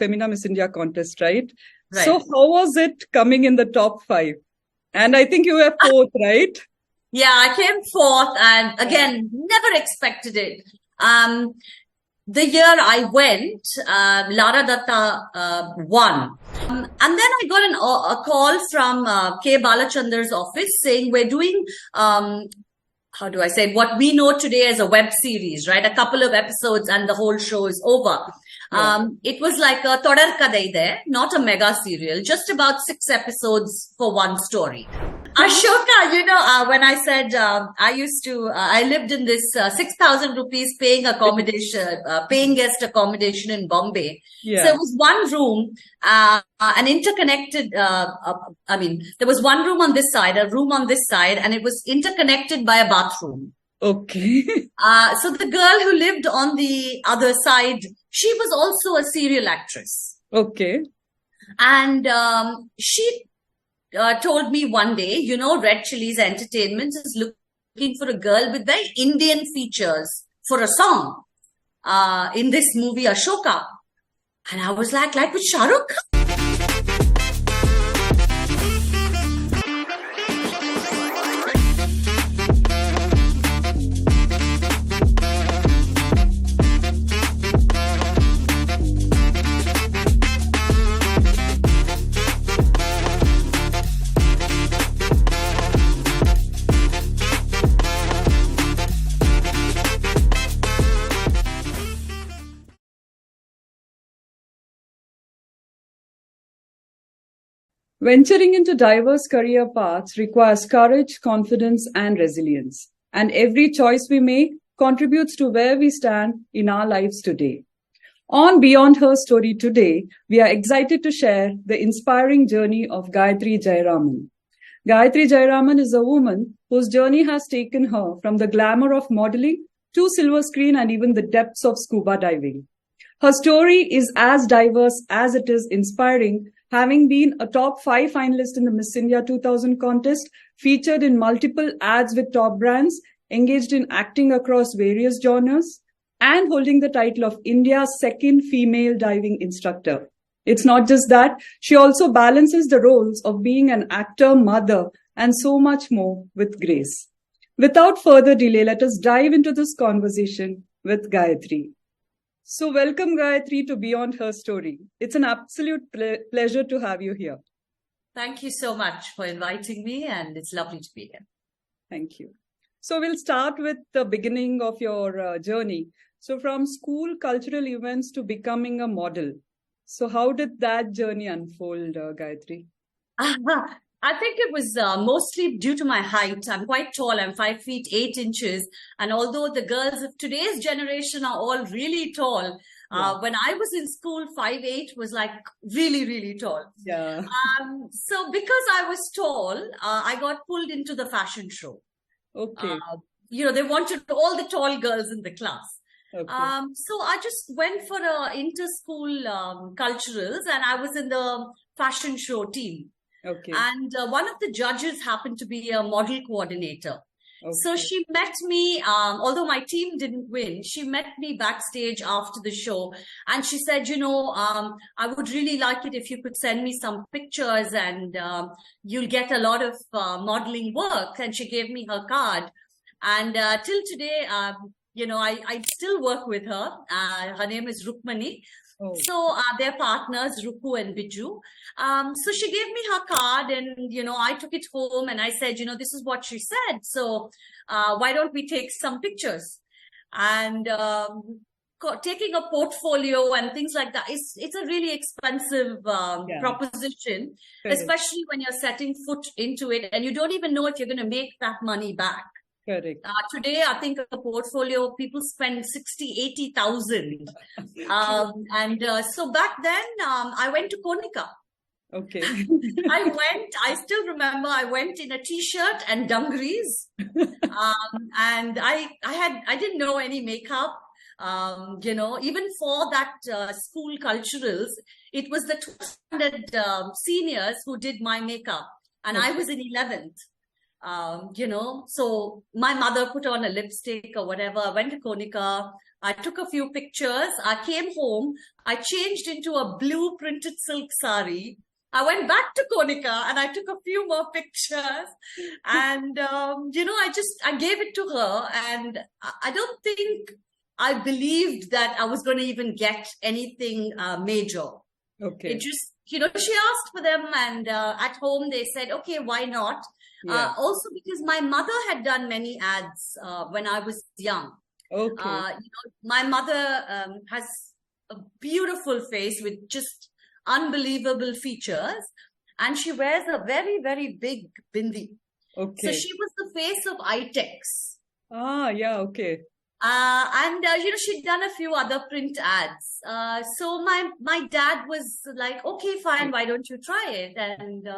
Femina Miss India contest, right? Right. So how was it coming in the top 5? And I think you were 4th, right? Yeah, I came 4th, and again, never expected it. The year I went, Lara Datta won. And then I got a call from K. Balachander's office saying we're doing, how do I say it? What we know today as a web series, right? A couple of episodes and the whole show is over. It was like a Todar Kadai there, not a mega serial, just about 6 episodes for one story. Ashoka, when I said I lived in this 6,000 rupees paying guest accommodation in Bombay. Yeah. So it was one room, an interconnected, there was one room on this side, a room on this side, and it was interconnected by a bathroom. Okay. So the girl who lived on the other side, she was also a serial actress. Okay. And she told me one day, Red Chillies Entertainment is looking for a girl with very Indian features for a song in this movie Ashoka. And I was like with Shah Rukh? Venturing into diverse career paths requires courage, confidence, and resilience. And every choice we make contributes to where we stand in our lives today. On Beyond Her Story today, we are excited to share the inspiring journey of Gayatri Jayaraman. Gayatri Jayaraman is a woman whose journey has taken her from the glamour of modeling to silver screen and even the depths of scuba diving. Her story is as diverse as it is inspiring, having been a top 5 finalist in the Miss India 2000 contest, featured in multiple ads with top brands, engaged in acting across various genres, and holding the title of India's 2nd female diving instructor. It's not just that, she also balances the roles of being an actor, mother, and so much more with grace. Without further delay, let us dive into this conversation with Gayatri. So welcome, Gayatri, to Beyond Her Story. It's an absolute pleasure to have you here. Thank you so much for inviting me, and it's lovely to be here. Thank you. So we'll start with the beginning of your journey. So from school cultural events to becoming a model. So how did that journey unfold, Gayatri? I think it was mostly due to my height. I'm quite tall. I'm 5 feet 8 inches. And although the girls of today's generation are all really tall, when I was in school, 5'8" was like really, really tall. Yeah. So because I was tall, I got pulled into the fashion show. Okay. They wanted all the tall girls in the class. Okay. So I just went for inter-school culturals, and I was in the fashion show team. Okay. And one of the judges happened to be a model coordinator. Okay. So she met me, although my team didn't win, she met me backstage after the show. And she said, I would really like it if you could send me some pictures, and you'll get a lot of modeling work. And she gave me her card. And till today, I still work with her. Her name is Rukmani. Oh. So they're partners, Ruku and Biju. So she gave me her card, and, I took it home and I said, this is what she said. So why don't we take some pictures? And taking a portfolio and things like that, it's a really expensive proposition, especially when you're setting foot into it and you don't even know if you're going to make that money back. Correct. Today, I think a portfolio, people spend 60,000, 80,000. So back then, I went to Konica. Okay. I still remember I went in a t-shirt and dungarees. And I didn't know any makeup. Even for that school culturals, it was the 200 seniors who did my makeup. And I was in 11th. So my mother put on a lipstick or whatever. I went to Konica, I took a few pictures. I came home. I changed into a blue printed silk sari. I went back to Konica and I took a few more pictures. And, I gave it to her. And I don't think I believed that I was going to even get anything major. Okay. It just, she asked for them, and at home they said, okay, why not? Yeah. Also because my mother had done many ads when I was young. Okay. My mother has a beautiful face with just unbelievable features, and she wears a very, very big bindi. Okay. So she was the face of iTex. Ah, yeah, okay. She'd done a few other print ads. So my dad was like, okay, fine, why don't you try it? And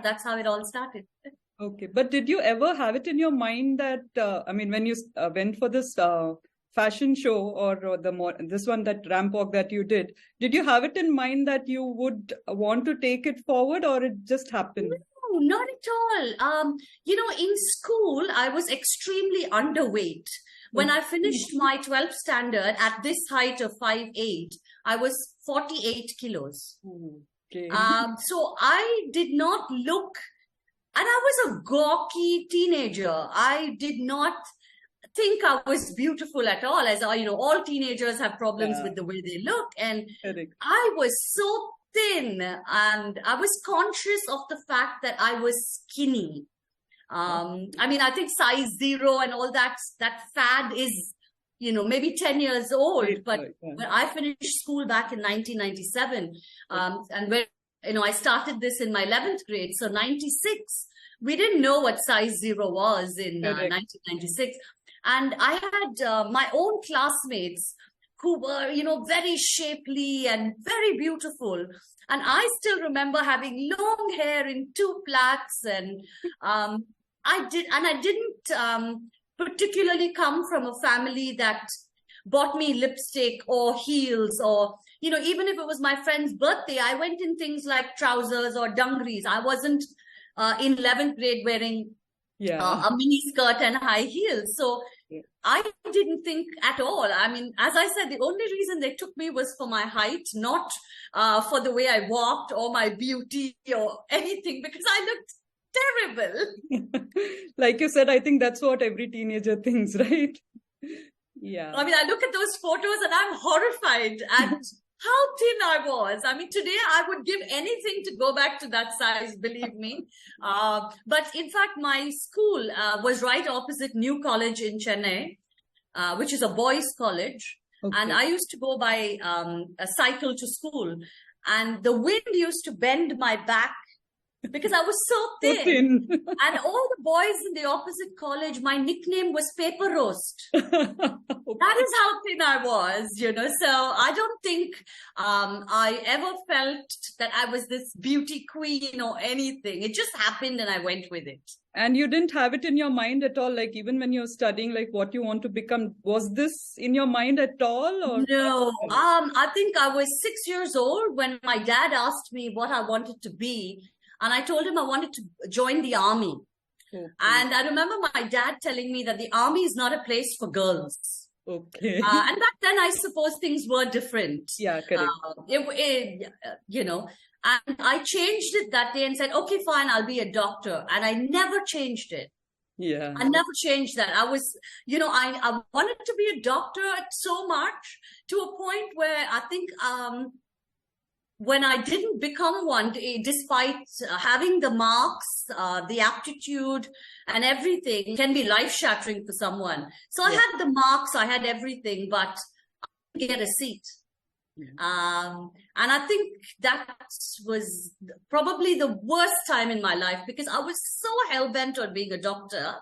that's how it all started. Okay. But did you ever have it in your mind that, when you went for this fashion show or this one, that ramp walk that you did you have it in mind that you would want to take it forward, or it just happened? No, not at all. In school, I was extremely underweight. When I finished my 12th standard at this height of 5'8", I was 48 kilos. Okay. So I did not look, and I was a gawky teenager. I did not think I was beautiful at all. As all teenagers have problems with the way they look. And Correct. I was so thin, and I was conscious of the fact that I was skinny. I think size 0 and all that fad is, maybe 10 years old. But when I finished school back in 1997, and when, I started this in my 11th grade, so 96, we didn't know what size 0 was in 1996. And I had my own classmates who were, very shapely and very beautiful. And I still remember having long hair in 2 plaits, and I didn't particularly come from a family that bought me lipstick or heels, or, even if it was my friend's birthday, I went in things like trousers or dungarees. I wasn't in 11th grade wearing a mini skirt and high heels. So I didn't think at all. As I said, the only reason they took me was for my height, not for the way I walked or my beauty or anything, because I looked terrible. Like you said, I think that's what every teenager thinks, right? Yeah. I look at those photos and I'm horrified at how thin I was. Today I would give anything to go back to that size, believe me. But in fact, my school was right opposite New College in Chennai, which is a boys' college. Okay. And I used to go by a cycle to school. And the wind used to bend my back because I was so thin. And all the boys in the opposite college, my nickname was Paper Roast. That is how thin I was, So I don't think I ever felt that I was this beauty queen or anything. It just happened and I went with it. And you didn't have it in your mind at all, like even when you're studying, like what you want to become, was this in your mind at all? Or? No, I think I was 6 years old when my dad asked me what I wanted to be. And I told him I wanted to join the army. Okay. And I remember my dad telling me that the army is not a place for girls. Okay. And back then, I suppose things were different. Yeah, correct. And I changed it that day and said, okay, fine, I'll be a doctor. And I never changed it. Yeah. I never changed that. I was, I wanted to be a doctor so much to a point where I think, when I didn't become one, despite having the marks, the aptitude and everything, it can be life-shattering for someone. So I had the marks, I had everything, but I didn't get a seat. And I think that was probably the worst time in my life because I was so hell-bent on being a doctor,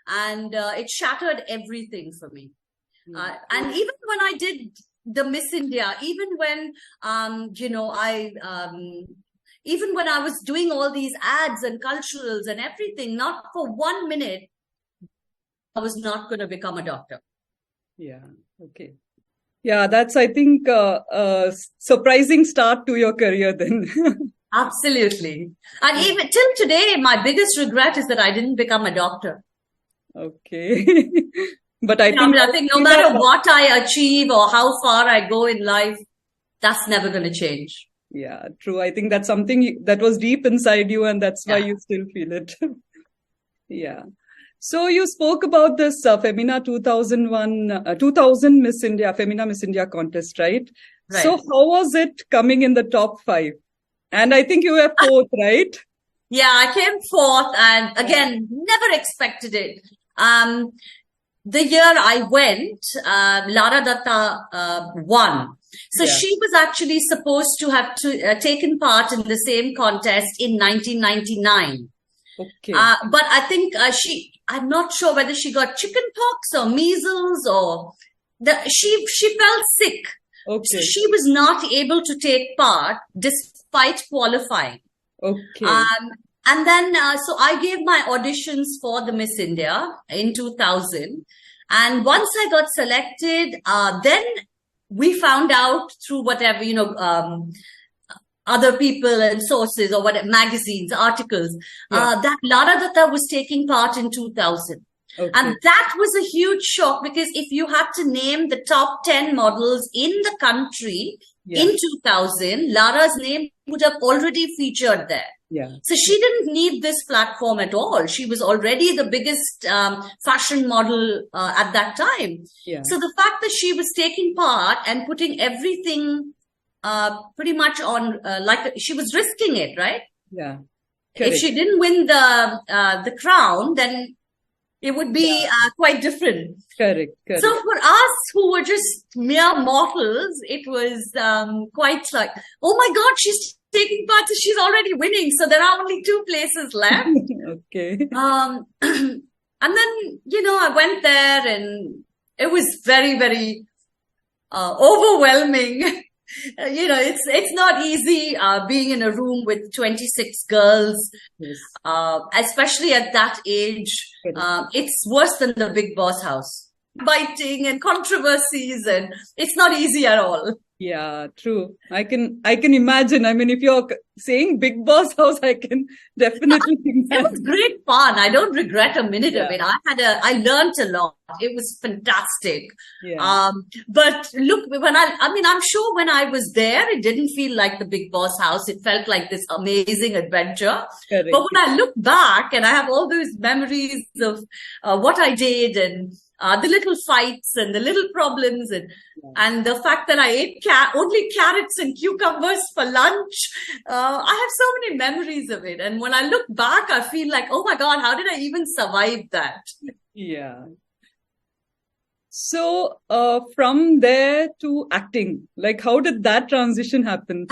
and it shattered everything for me. And even when I did the Miss India, even when, even when I was doing all these ads and culturals and everything, not for 1 minute, I was not going to become a doctor. Yeah. Okay. Yeah, that's, I think, a surprising start to your career then. Absolutely. And even till today, my biggest regret is that I didn't become a doctor. Okay. But I think no matter what I achieve or how far I go in life, that's never going to change. Yeah, true. I think that's something that was deep inside you, and that's why you still feel it. Yeah. So you spoke about this Femina 2000 Miss India, Femina Miss India contest, right? So how was it coming in the top 5? And I think you were 4th, right? Yeah, I came 4th, and again, never expected it. The year I went, Lara Datta won. So she was actually supposed to have taken part in the same contest in 1999. Okay. But I think I'm not sure whether she got chicken pox or measles or she felt sick. Okay. So she was not able to take part despite qualifying. Okay. And then, so I gave my auditions for the Miss India in 2000. And once I got selected, then we found out through whatever, other people and sources or whatever, magazines, articles, that Lara Datta was taking part in 2000. Okay. And that was a huge shock, because if you had to name the top 10 models in the country in 2000, Lara's name would have already featured there. Yeah. So she didn't need this platform at all. She was already the biggest fashion model at that time. Yeah. So the fact that she was taking part and putting everything pretty much on, like she was risking it, right? Yeah. Correct. If she didn't win the crown, then it would be quite different. Correct. So for us who were just mere mortals, it was quite like, oh my God, she's taking part, so she's already winning. So there are only 2 places left. Okay. And then, I went there and it was very, very overwhelming. It's not easy being in a room with 26 girls, especially at that age. It's worse than the Big Boss house. Biting and controversies, and it's not easy at all. Yeah, true. I can imagine. I mean, if you're saying Big Boss house, I can definitely imagine. It was great fun. I don't regret a minute of it. I learned a lot. It was fantastic. Yeah. But look, I'm sure when I was there, it didn't feel like the Big Boss house. It felt like this amazing adventure. Correct. But when I look back and I have all those memories of what I did and the little fights and the little problems and the fact that I ate only carrots and cucumbers for lunch. I have so many memories of it. And when I look back, I feel like, oh my God, how did I even survive that? Yeah. So from there to acting, like how did that transition happen?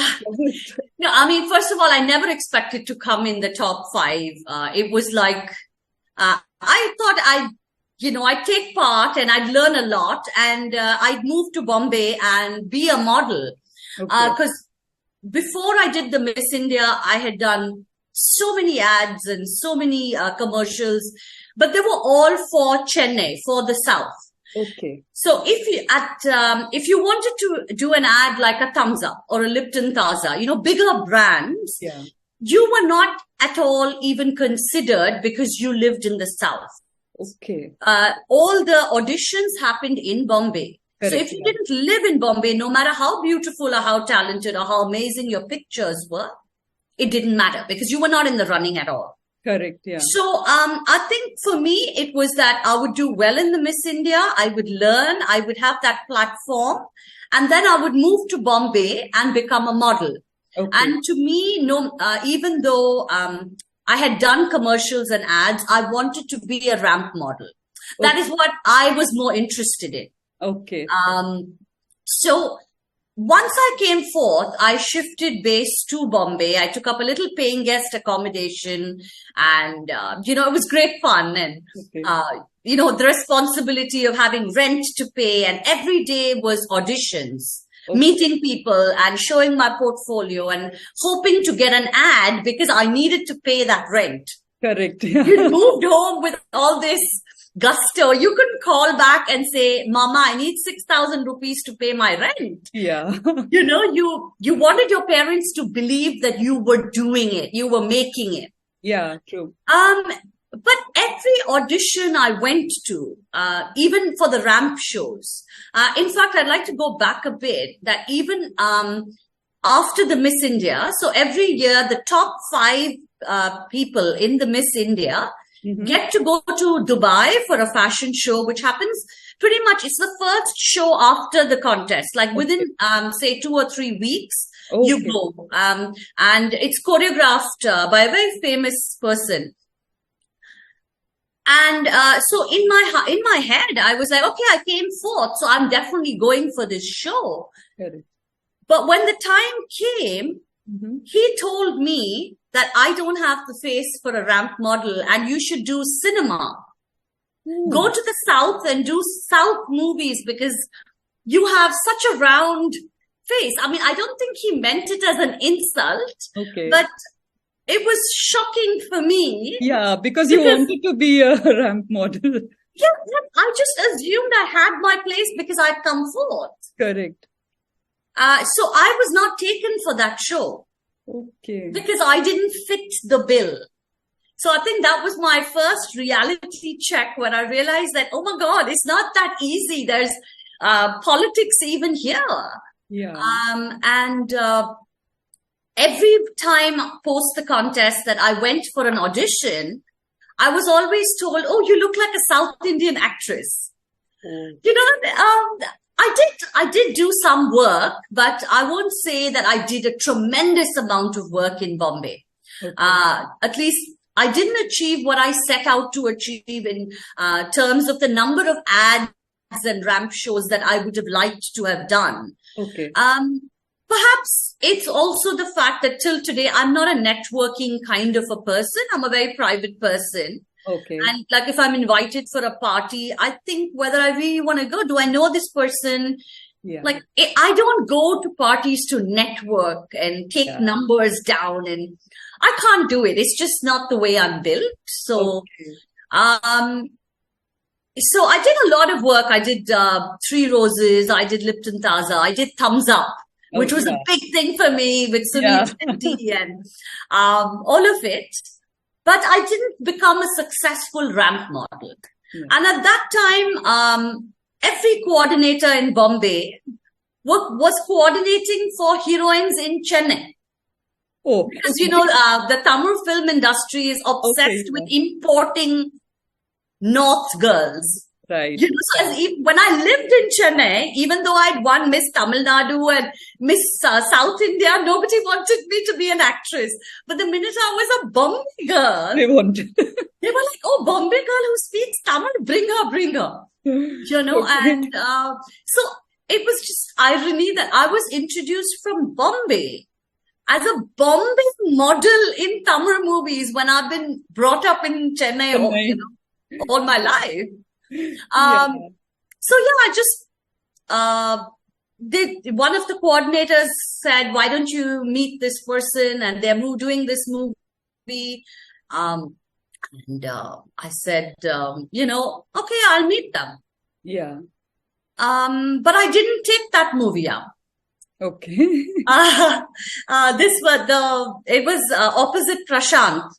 No, first of all, I never expected to come in the top 5. It was like, I thought I'd take part and I'd learn a lot, and I'd move to Bombay and be a model. Because before I did the Miss India, I had done so many ads and so many commercials, but they were all for Chennai, for the South. Okay. So if you wanted to do an ad like a Thumbs Up or a Lipton Taza, bigger brands, you were not at all even considered because you lived in the South. Okay. All the auditions happened in Bombay. Correct, so if you didn't live in Bombay, no matter how beautiful or how talented or how amazing your pictures were, it didn't matter because you were not in the running at all. Correct. Yeah. So I think for me, it was that I would do well in the Miss India. I would learn. I would have that platform. And then I would move to Bombay and become a model. Okay. And to me, even though I had done commercials and ads, I wanted to be a ramp model. That is what I was more interested in. Okay. So once I came 4th, I shifted base to Bombay. I took up a little paying guest accommodation and, it was great fun. And, the responsibility of having rent to pay, and every day was auditions. Meeting people and showing my portfolio and hoping to get an ad because I needed to pay that rent. Correct. You moved home with all this gusto. You couldn't call back and say, Mama, I need 6,000 rupees to pay my rent. Yeah. You wanted your parents to believe that you were doing it. You were making it. Yeah, true. But every audition I went to, even for the ramp shows, in fact, I'd like to go back a bit, that even after the Miss India, so every year the top 5 people in the Miss India get to go to Dubai for a fashion show, which happens pretty much, it's the first show after the contest, like within, say, 2 or 3 weeks, you go. And it's choreographed by a very famous person. And so in my head, I was like, okay, I came 4th, so I'm definitely going for this show. But when the time came, he told me that I don't have the face for a ramp model and you should do cinema. Go to the South and do South movies because you have such a round face. I mean, I don't think he meant it as an insult, but it was shocking for me. Yeah, because you wanted to be a ramp model. Yeah, I just assumed I had my place because I'd come 4th. Correct. So I was not taken for that show. Because I didn't fit the bill. So I think that was my first reality check when I realized that, oh my God, it's not that easy. There's politics even here. And every time post the contest that I went for an audition, I was always told, oh, you look like a South Indian actress. You know, I did do some work, but I won't say that I did a tremendous amount of work in Bombay. At least I didn't achieve what I set out to achieve in terms of the number of ads and ramp shows that I would have liked to have done. Perhaps it's also the fact that till today, I'm not a networking kind of a person. I'm a very private person. And like if I'm invited for a party, I think whether I really want to go, do I know this person? Like I don't go to parties to network and take numbers down, and I can't do it. It's just not the way I'm built. So, so I did a lot of work. I did 3 Roses. I did Lipton Taza. I did Thumbs Up, which was a big thing for me with Sunil Shetty and all of it. But I didn't become a successful ramp model. And at that time, every coordinator in Bombay was coordinating for heroines in Chennai. Because, you know, the Tamil film industry is obsessed with importing North girls. You know, so when I lived in Chennai, even though I'd won Miss Tamil Nadu and Miss South India, nobody wanted me to be an actress. But the minute I was a Bombay girl, they were like, oh, Bombay girl who speaks Tamil, bring her. You know, and so it was just irony that I was introduced from Bombay as a Bombay model in Tamil movies when I've been brought up in Chennai, all my life. So I just did. One of the coordinators said, "Why don't you meet this person?" And they're doing this movie. And I said, okay, I'll meet them. But I didn't take that movie up. It was opposite Prashant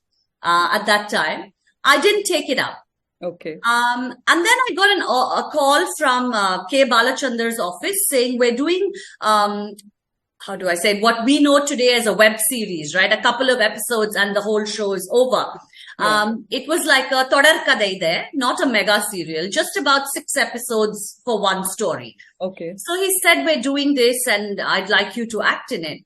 at that time. I didn't take it up. And then I got a call from K. Balachander's office saying we're doing, how do I say, what we know today as a web series, right? A couple of episodes and the whole show is over. It was like a Todar Kadai there, not a mega serial, just about 6 episodes for one story. So he said, we're doing this and I'd like you to act in it.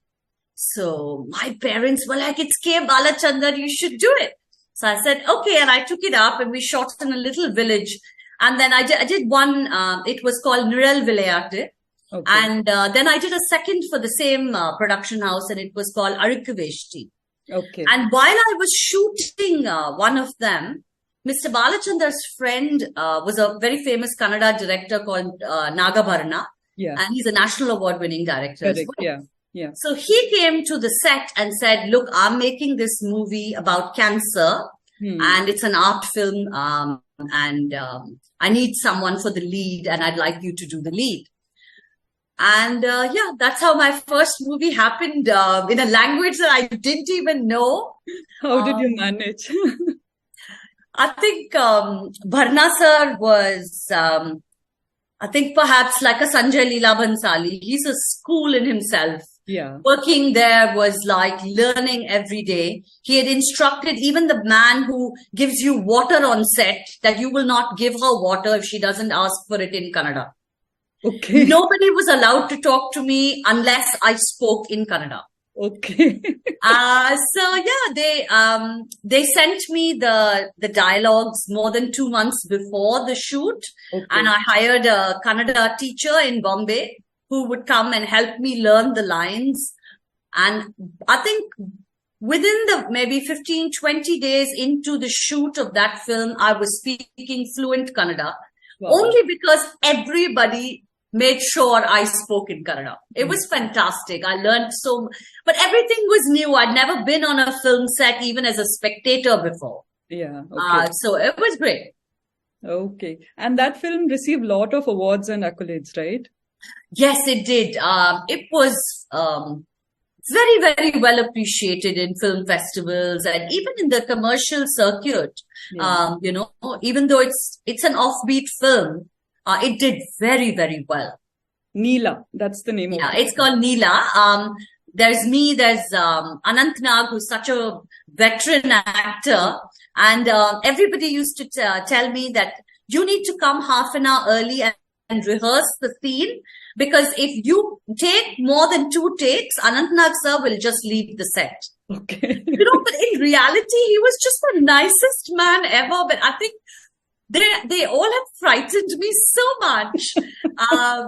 So my parents were like, it's K. Balachander, you should do it. So I said, okay. And I took it up and we shot in a little village. And then I did one, it was called Niral Vilayate. And then I did a second for the same production house and it was called Arikaveshti. And while I was shooting one of them, Mr. Balachander's friend was a very famous Kannada director called Nagabharana. And he's a national award winning director as well. So he came to the set and said, look, I'm making this movie about cancer and it's an art film and I need someone for the lead and I'd like you to do the lead. And that's how my first movie happened in a language that I didn't even know. How did you manage? I think Bharna sir was, I think perhaps like a Sanjay Leela Bhansali. He's a school in himself. Yeah. Working there was like learning every day. He had instructed even the man who gives you water on set that you will not give her water if she doesn't ask for it in Kannada. Okay. Nobody was allowed to talk to me unless I spoke in Kannada. Okay. So yeah, they sent me the dialogues more than 2 months before the shoot, Okay. and I hired a Kannada teacher in Bombay who would come and help me learn the lines. And I think within the maybe 15, 20 days into the shoot of that film, I was speaking fluent Kannada. Wow. Only because everybody made sure I spoke in Kannada. It was fantastic. I learned so much, but everything was new. I'd never been on a film set, even as a spectator before. Yeah. Okay. So it was great. Okay. And that film received a lot of awards and accolades, right? Yes, it did. It was very, very well appreciated in film festivals and even in the commercial circuit. Yeah. Even though it's an offbeat film, it did very, very well. Neela, that's the name of Yeah, it. it's called Neela. There's me, there's Anant Nag, who's such a veteran actor. And everybody used to tell me that you need to come half an hour early and rehearse the scene, because if you take more than 2 takes, Anant Nag sir will just leave the set. Okay. But in reality, he was just the nicest man ever. But I think they all have frightened me so much I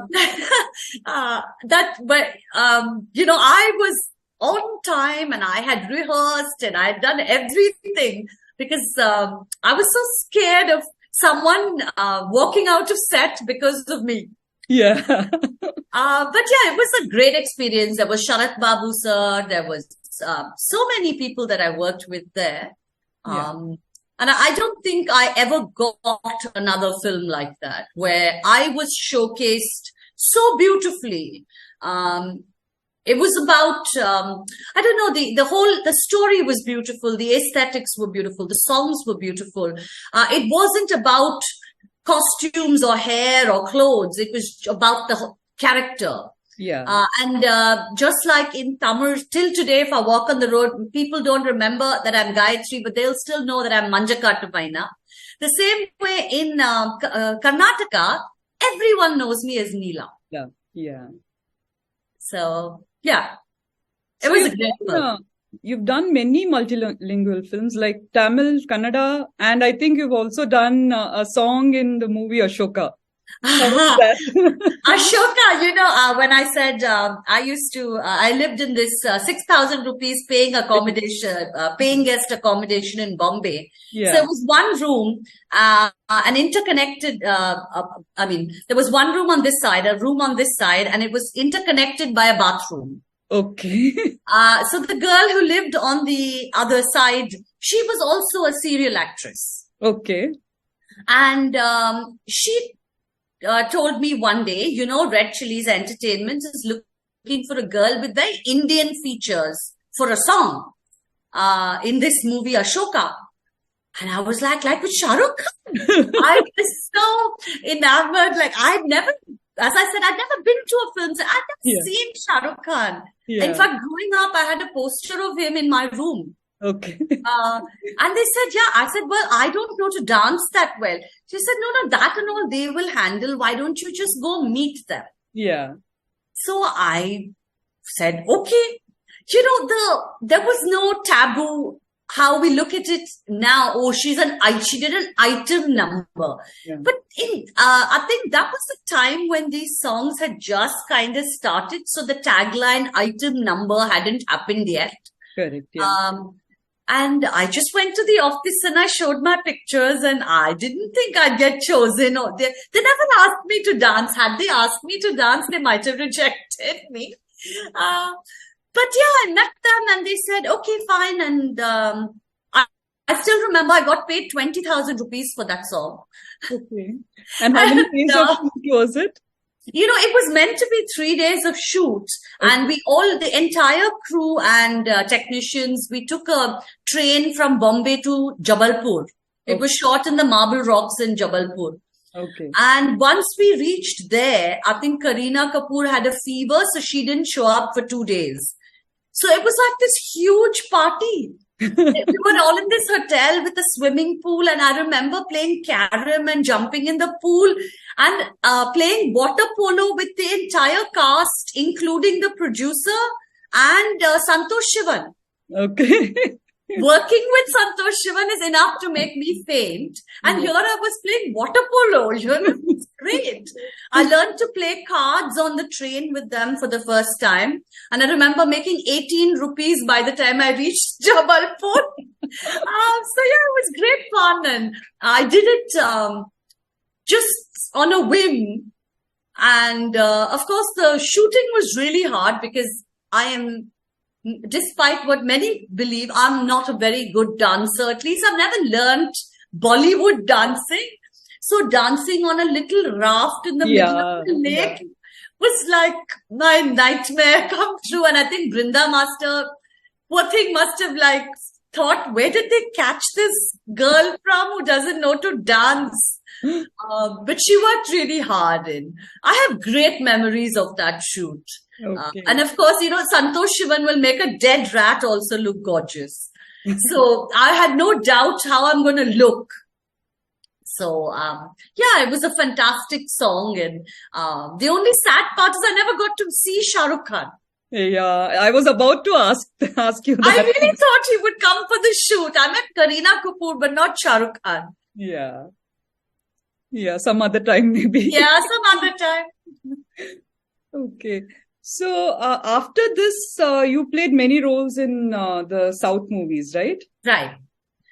was on time and I had rehearsed and I had done everything because I was so scared of someone walking out of set because of me. Yeah. But yeah, it was a great experience. There was Sharat Babu sir. There was so many people that I worked with there. And I don't think I ever got another film like that, where I was showcased so beautifully. It was about, I don't know, the story was beautiful. The aesthetics were beautiful. The songs were beautiful. It wasn't about costumes or hair or clothes. It was about the character. Yeah. And just like in Tamil, till today, if I walk on the road, people don't remember that I'm Gayatri, but they'll still know that I'm Manjakattu Paina. The same way in Karnataka, everyone knows me as Neela. Yeah. Yeah. So, yeah, it So was you've a great done, film. you've done many multilingual films like Tamil, Kannada, and I think you've also done a song in the movie Ashoka. How was that? Ashoka, when I said I lived in this 6,000 rupees paying guest accommodation in Bombay. Yeah. So it was one room, an interconnected, there was one room on this side, a room on this side, and it was interconnected by a bathroom. Okay. So the girl who lived on the other side, she was also a serial actress. Okay. And she told me one day, Red Chillies Entertainment is looking for a girl with very Indian features for a song in this movie Ashoka. And I was like with Shah Rukh Khan. I was so enamored. Like I'd never been to a film set. I'd never seen Shah Rukh Khan. Yeah. In fact, growing up, I had a poster of him in my room. Okay. And they said, yeah. I said, well, I don't know to dance that well. She said, no, that and all they will handle. Why don't you just go meet them? Yeah. So I said, okay. There was no taboo. How we look at it now, she did an item number. Yeah. But I think that was the time when these songs had just kind of started. So the tagline item number hadn't happened yet. Correct. Yeah. And I just went to the office and I showed my pictures and I didn't think I'd get chosen. Or they never asked me to dance. Had they asked me to dance, they might have rejected me. But yeah, I met them and they said, okay, fine. And I still remember I got paid 20,000 rupees for that song. Okay. And how many days of shoot was it? It was meant to be 3 days of shoot. Okay. And the entire crew and technicians, we took a train from Bombay to Jabalpur It was shot in the Marble Rocks in Jabalpur. Okay. And once we reached there, I think Kareena Kapoor had a fever, so she didn't show up for 2 days. So it was like this huge party. We were all in this hotel with a swimming pool, and I remember playing carom and jumping in the pool and playing water polo with the entire cast, including the producer and Santosh Shivan. Okay. Working with Santosh Shivan is enough to make me faint. And here I was playing water polo. It's great. I learned to play cards on the train with them for the first time. And I remember making 18 rupees by the time I reached Jabalpur. So yeah, it was great fun. And I did it just on a whim. And of course, the shooting was really hard because despite what many believe, I'm not a very good dancer. At least I've never learned Bollywood dancing. So dancing on a little raft in the middle of the lake was like my nightmare come true. And I think Brinda Master, poor thing, must have like thought, where did they catch this girl from who doesn't know to dance? But she worked really hard and I have great memories of that shoot. Okay. And of course, Santosh Shivan will make a dead rat also look gorgeous. So I had no doubt how I'm going to look. So, yeah, it was a fantastic song. And the only sad part is I never got to see Shah Rukh Khan. Yeah, I was about to ask you that. I really thought he would come for the shoot. I met Kareena Kapoor, but not Shah Rukh Khan. Yeah. Yeah, some other time maybe. Yeah, some other time. Okay. So after this, you played many roles in the South movies, right? Right.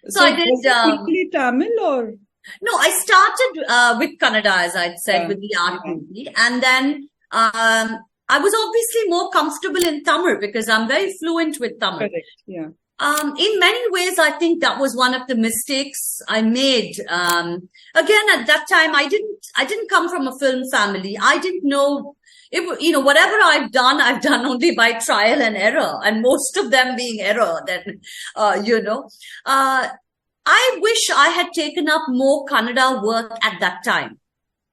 So I did. Was it mainly Tamil or? No, I started with Kannada, as I'd said, with the art movie. And then I was obviously more comfortable in Tamil because I'm very fluent with Tamil. Correct. Yeah. In many ways, I think that was one of the mistakes I made. Again, at that time, I didn't come from a film family. I didn't know. Whatever I've done only by trial and error, and most of them being error. Then, I wish I had taken up more Kannada work at that time.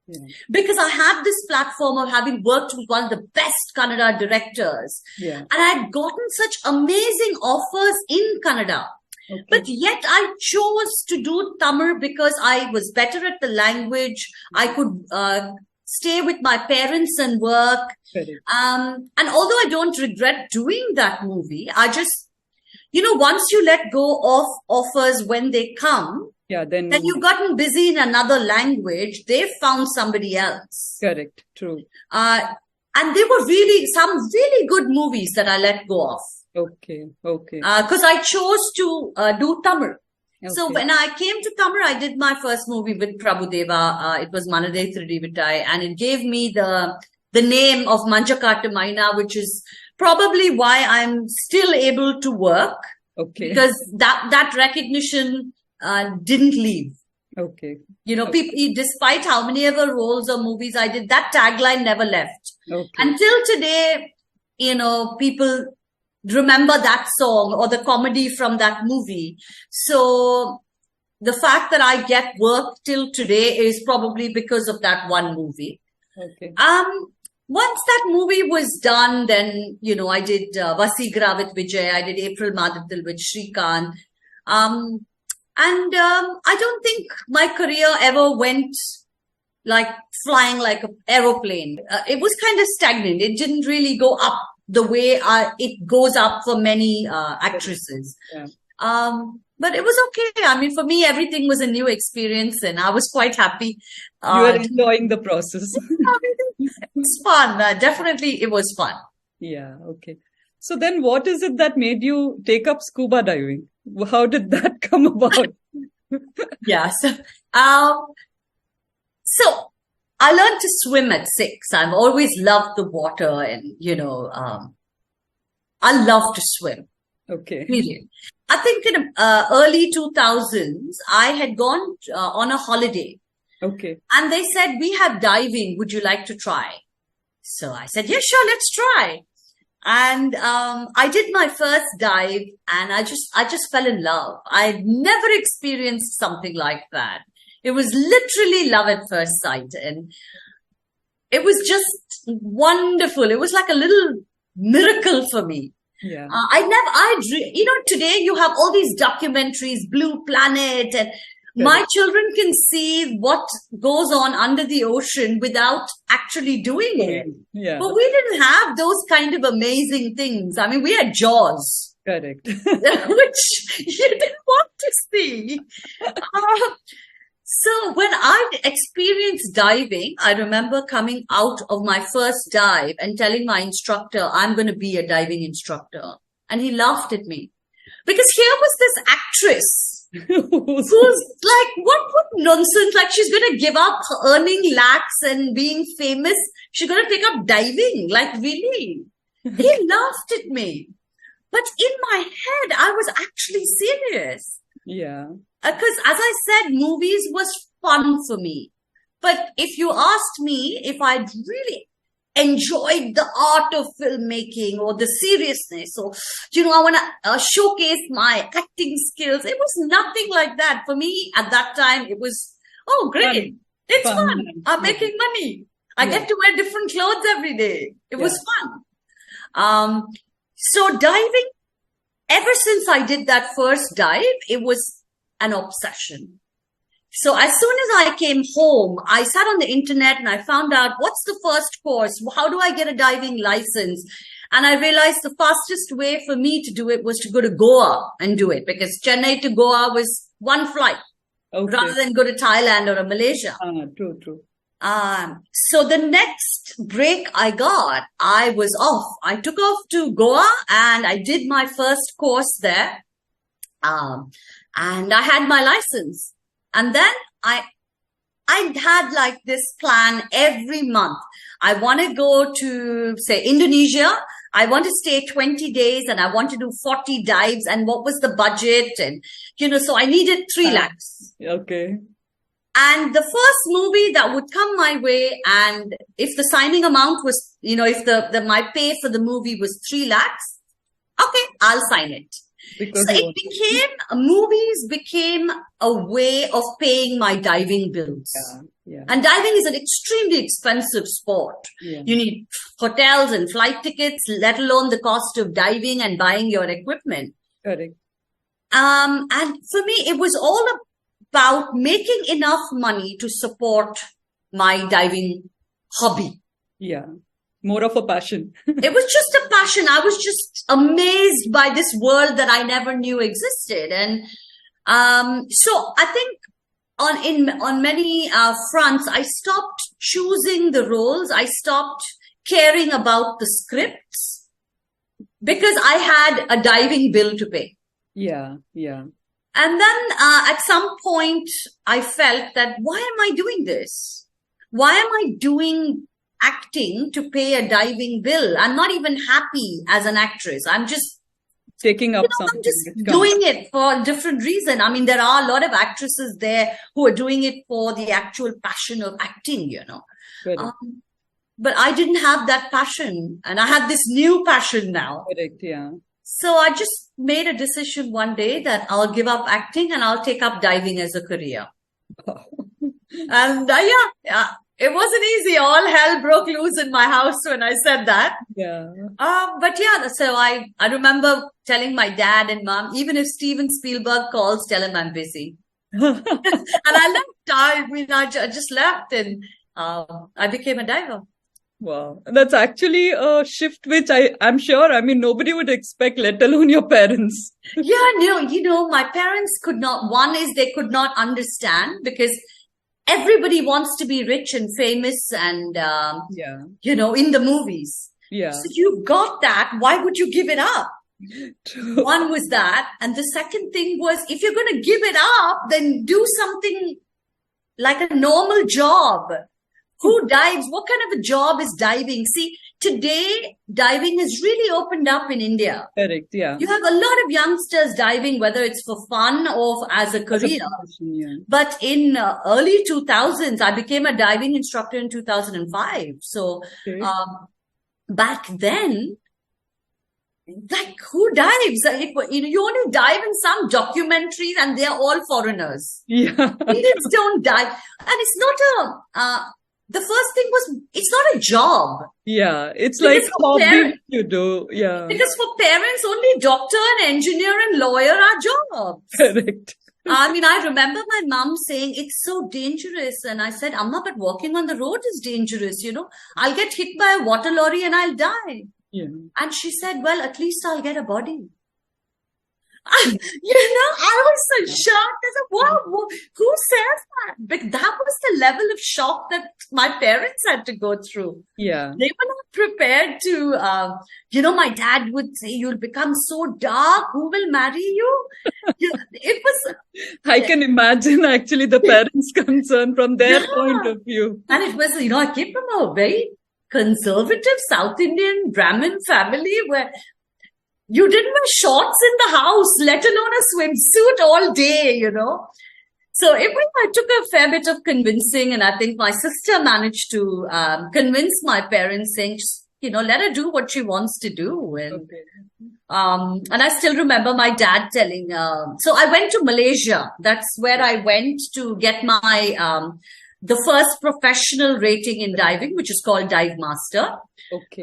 Yeah. Because I had this platform of having worked with one of the best Kannada directors. Yeah. And I had gotten such amazing offers in Kannada. Okay. But yet I chose to do Tamil because I was better at the language. I could stay with my parents and work. And although I don't regret doing that movie, I just, once you let go of offers when they come, then you've gotten busy in another language, they've found somebody else. Correct. True. And they were some really good movies that I let go of. Okay. Because I chose to do Tamil. Okay. So when I came to Tamil, I did my first movie with Prabhudeva. It was Manade Thridivittai, and it gave me the name of Manchakattu Maina, which is probably why I'm still able to work. Okay. Because that recognition didn't leave. Okay. People, despite how many ever roles or movies I did, that tagline never left. Okay. Until today, people remember that song or the comedy from that movie. So the fact that I get work till today is probably because of that one movie. Okay. Once that movie was done, then, I did Vasigra with Vijay. I did April Madhatil with Shrikant. And I don't think my career ever went like flying like an aeroplane. It was kind of stagnant. It didn't really go up the way it goes up for many actresses. Yeah. But it was okay. I mean, for me, everything was a new experience and I was quite happy. You were enjoying the process. It's fun. Definitely, it was fun. Yeah, okay. So then what is it that made you take up scuba diving? How did that come about? Yeah. So I learned to swim at 6. I've always loved the water and, I love to swim. Okay. Period. I think in early 2000s, I had gone on a holiday. Okay. And they said, we have diving. Would you like to try? So I said, yeah, sure, let's try. And I did my first dive, and I just fell in love. I'd never experienced something like that. It was literally love at first sight, and it was just wonderful. It was like a little miracle for me. Yeah. Today you have all these documentaries, Blue Planet, and my children can see what goes on under the ocean without actually doing it. Yeah. But we didn't have those kind of amazing things. I mean, we had Jaws. Correct. Which you didn't want to see. So when I experienced diving, I remember coming out of my first dive and telling my instructor, I'm going to be a diving instructor. And he laughed at me. Because here was this actress who's like, what nonsense? Like, she's going to give up earning lakhs and being famous. She's going to take up diving. Like, really? He laughed at me. But in my head, I was actually serious. Yeah. Because as I said, movies was fun for me. But if you asked me if I'd really enjoyed the art of filmmaking or the seriousness or, I want to showcase my acting skills, it was nothing like that. For me, at that time, it was, oh, great. Fun. It's fun. I'm making money. I get to wear different clothes every day. It was fun. So diving, ever since I did that first dive, it was an obsession. So as soon as I came home, I sat on the internet and I found out what's the first course? How do I get a diving license? And I realized the fastest way for me to do it was to go to Goa and do it, because Chennai to Goa was one flight rather than go to Thailand or Malaysia. True. So the next break I got, I was off. I took off to Goa and I did my first course there. And I had my license. And then I had like this plan every month. I want to go to, say, Indonesia. I want to stay 20 days and I want to do 40 dives. And what was the budget? And, so I needed 3 lakhs. Okay. And the first movie that would come my way, and if the signing amount was, if my pay for the movie was 3 lakhs, okay, I'll sign it. Because so movies became a way of paying my diving bills. Yeah. And diving is an extremely expensive sport. Yeah. You need hotels and flight tickets, let alone the cost of diving and buying your equipment. Correct. And for me, it was all about making enough money to support my diving hobby. Yeah. More of a passion. It was just a passion. I was just amazed by this world that I never knew existed. And so I think on many fronts, I stopped choosing the roles. I stopped caring about the scripts because I had a diving bill to pay. Yeah. And then at some point, I felt that, why am I doing this? Why am I doing acting to pay a diving bill? I'm not even happy as an actress. I'm just taking up something. I'm just doing it for a different reason. I mean, there are a lot of actresses there who are doing it for the actual passion of acting, but I didn't have that passion, and I had this new passion now. Correct, yeah. So I just made a decision one day that I'll give up acting and I'll take up diving as a career. And it wasn't easy. All hell broke loose in my house when I said that. Yeah. So I remember telling my dad and mom, even if Steven Spielberg calls, tell him I'm busy. And I left. I just left, and I became a diver. Wow. That's actually a shift which I'm sure, nobody would expect, let alone your parents. Yeah, no, my parents could not. One is they could not understand, because everybody wants to be rich and famous and, in the movies. Yeah. So you've got that. Why would you give it up? True. One was that. And the second thing was, if you're going to give it up, then do something like a normal job. Who dives? What kind of a job is diving? See, today, diving has really opened up in India. Correct, yeah. You have a lot of youngsters diving, whether it's for fun or as a career. But in early 2000s, I became a diving instructor in 2005. So back then, like, who dives? Like, you only dive in some documentaries and they're all foreigners. Yeah. Indians don't dive. And it's not the first thing was, it's not a job. Yeah. It's Because like for hobby you do. Yeah. Because for parents, only doctor and engineer and lawyer are jobs. Correct. I mean, I remember my mom saying, it's so dangerous. And I said, Amma, but walking on the road is dangerous, I'll get hit by a water lorry and I'll die. Yeah. And she said, well, at least I'll get a body. I was so shocked. I said, wow, who says that? But that was the level of shock that my parents had to go through. Yeah. They were not prepared to, my dad would say, you'll become so dark. Who will marry you? It was. I can imagine actually the parents' concern from their point of view. And it was, I came from a very conservative South Indian Brahmin family where you didn't wear shorts in the house, let alone a swimsuit all day, So I took a fair bit of convincing, and I think my sister managed to convince my parents, saying, let her do what she wants to do. And I still remember my dad telling, so I went to Malaysia. That's where I went to get my the first professional rating in diving, which is called Dive Master. Okay.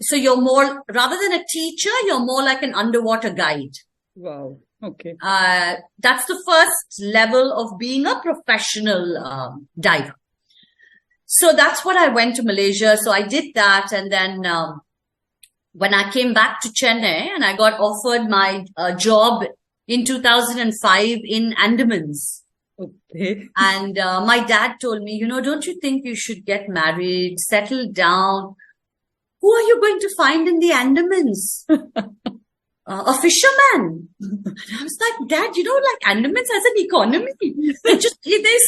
So you're more, rather than a teacher, you're more like an underwater guide. Wow. Okay. That's the first level of being a professional diver. So that's what I went to Malaysia. So I did that. And then when I came back to Chennai and I got offered my job in 2005 in Andamans. Okay. And my dad told me, don't you think you should get married, settle down? Who are you going to find in the Andamans? A fisherman. I was like, Dad, like Andamans has an economy. There's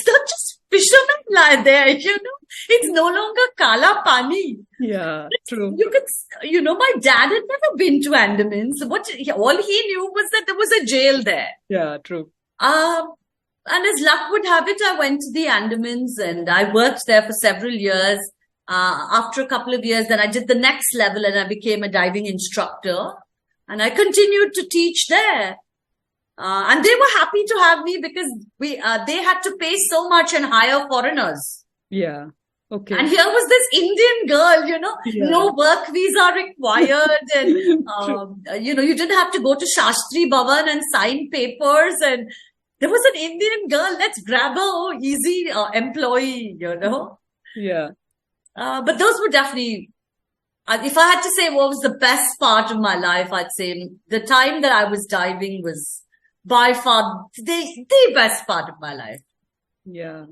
not just fishermen lie there, It's no longer Kala Pani. Yeah, true. You could, my dad had never been to Andamans. All he knew was that there was a jail there. Yeah, true. And as luck would have it, I went to the Andamans and I worked there for several years. After a couple of years, then I did the next level and I became a diving instructor. And I continued to teach there. And they were happy to have me because they had to pay so much and hire foreigners. Yeah. Okay. And here was this Indian girl, no work visa required. And, you didn't have to go to Shastri Bhavan and sign papers. And there was an Indian girl, let's grab her, easy employee, Yeah. But those were definitely, if I had to say what was the best part of my life, I'd say the time that I was diving was by far the best part of my life. Yeah.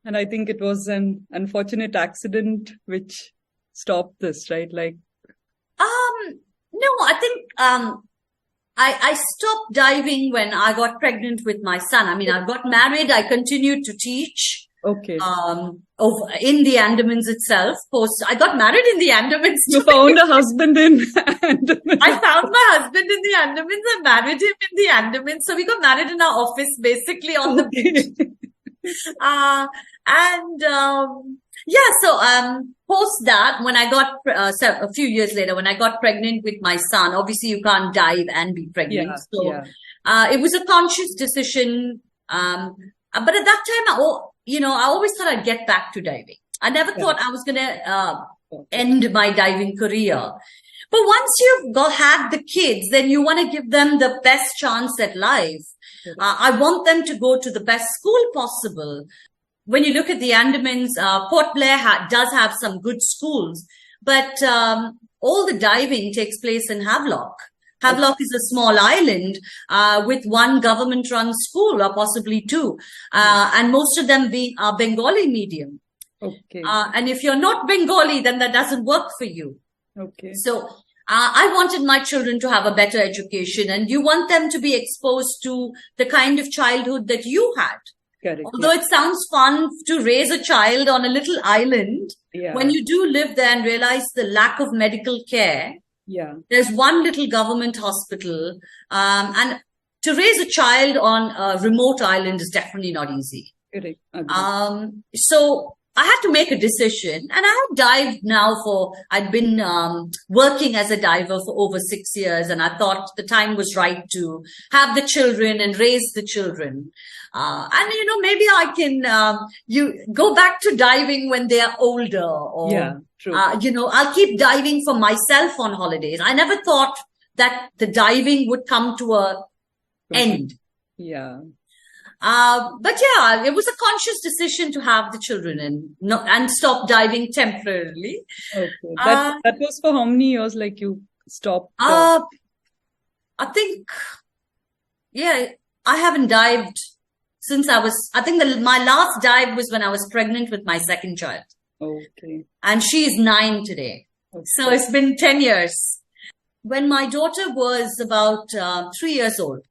And I think it was an unfortunate accident which stopped this, right? Like, no, I think, I stopped diving when I got pregnant with my son. I mean, I got married. I continued to teach. Okay. In the Andamans itself. I got married in the Andamans. You found a husband in Andamans. I found my husband in the Andamans and married him in the Andamans. So we got married in our office, basically on the beach. Post that, when I got, a few years later, when I got pregnant with my son, obviously you can't dive and be pregnant. It was a conscious decision. But at that time, I always thought I'd get back to diving. I never thought I was going to end my diving career. But once you've had the kids, then you want to give them the best chance at life. I want them to go to the best school possible. When you look at the Andamans, Port Blair does have some good schools, but all the diving takes place in Havelock. Havelock is a small island with one government-run school or possibly two, and most of them are Bengali medium. Okay. And if you're not Bengali, then that doesn't work for you. Okay. So I wanted my children to have a better education, and you want them to be exposed to the kind of childhood that you had. Correct. Although it sounds fun to raise a child on a little island, when you do live there and realize the lack of medical care, there's one little government hospital, and to raise a child on a remote island is definitely not easy. Correct. So I had to make a decision, and I have dived now I'd been working as a diver for over 6 years, and I thought the time was right to have the children and raise the children. And, maybe I can, you go back to diving when they are older, or, Yeah, true. I'll keep diving for myself on holidays. I never thought that the diving would come to a end. Yeah. But yeah, it was a conscious decision to have the children and stop diving temporarily. Okay. That was for how many years, like you stopped? I think, yeah, I haven't dived since I think my last dive was when I was pregnant with my second child. Okay. And she is 9 today. Okay. So it's been 10 years. When my daughter was about 3 years old,